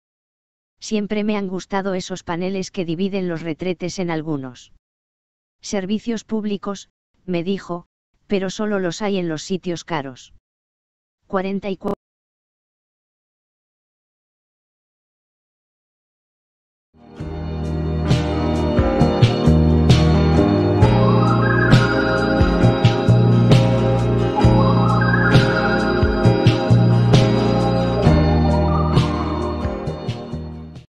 Siempre me han gustado esos paneles que dividen los retretes en algunos. Servicios públicos, me dijo, pero solo los hay en los sitios caros. 44.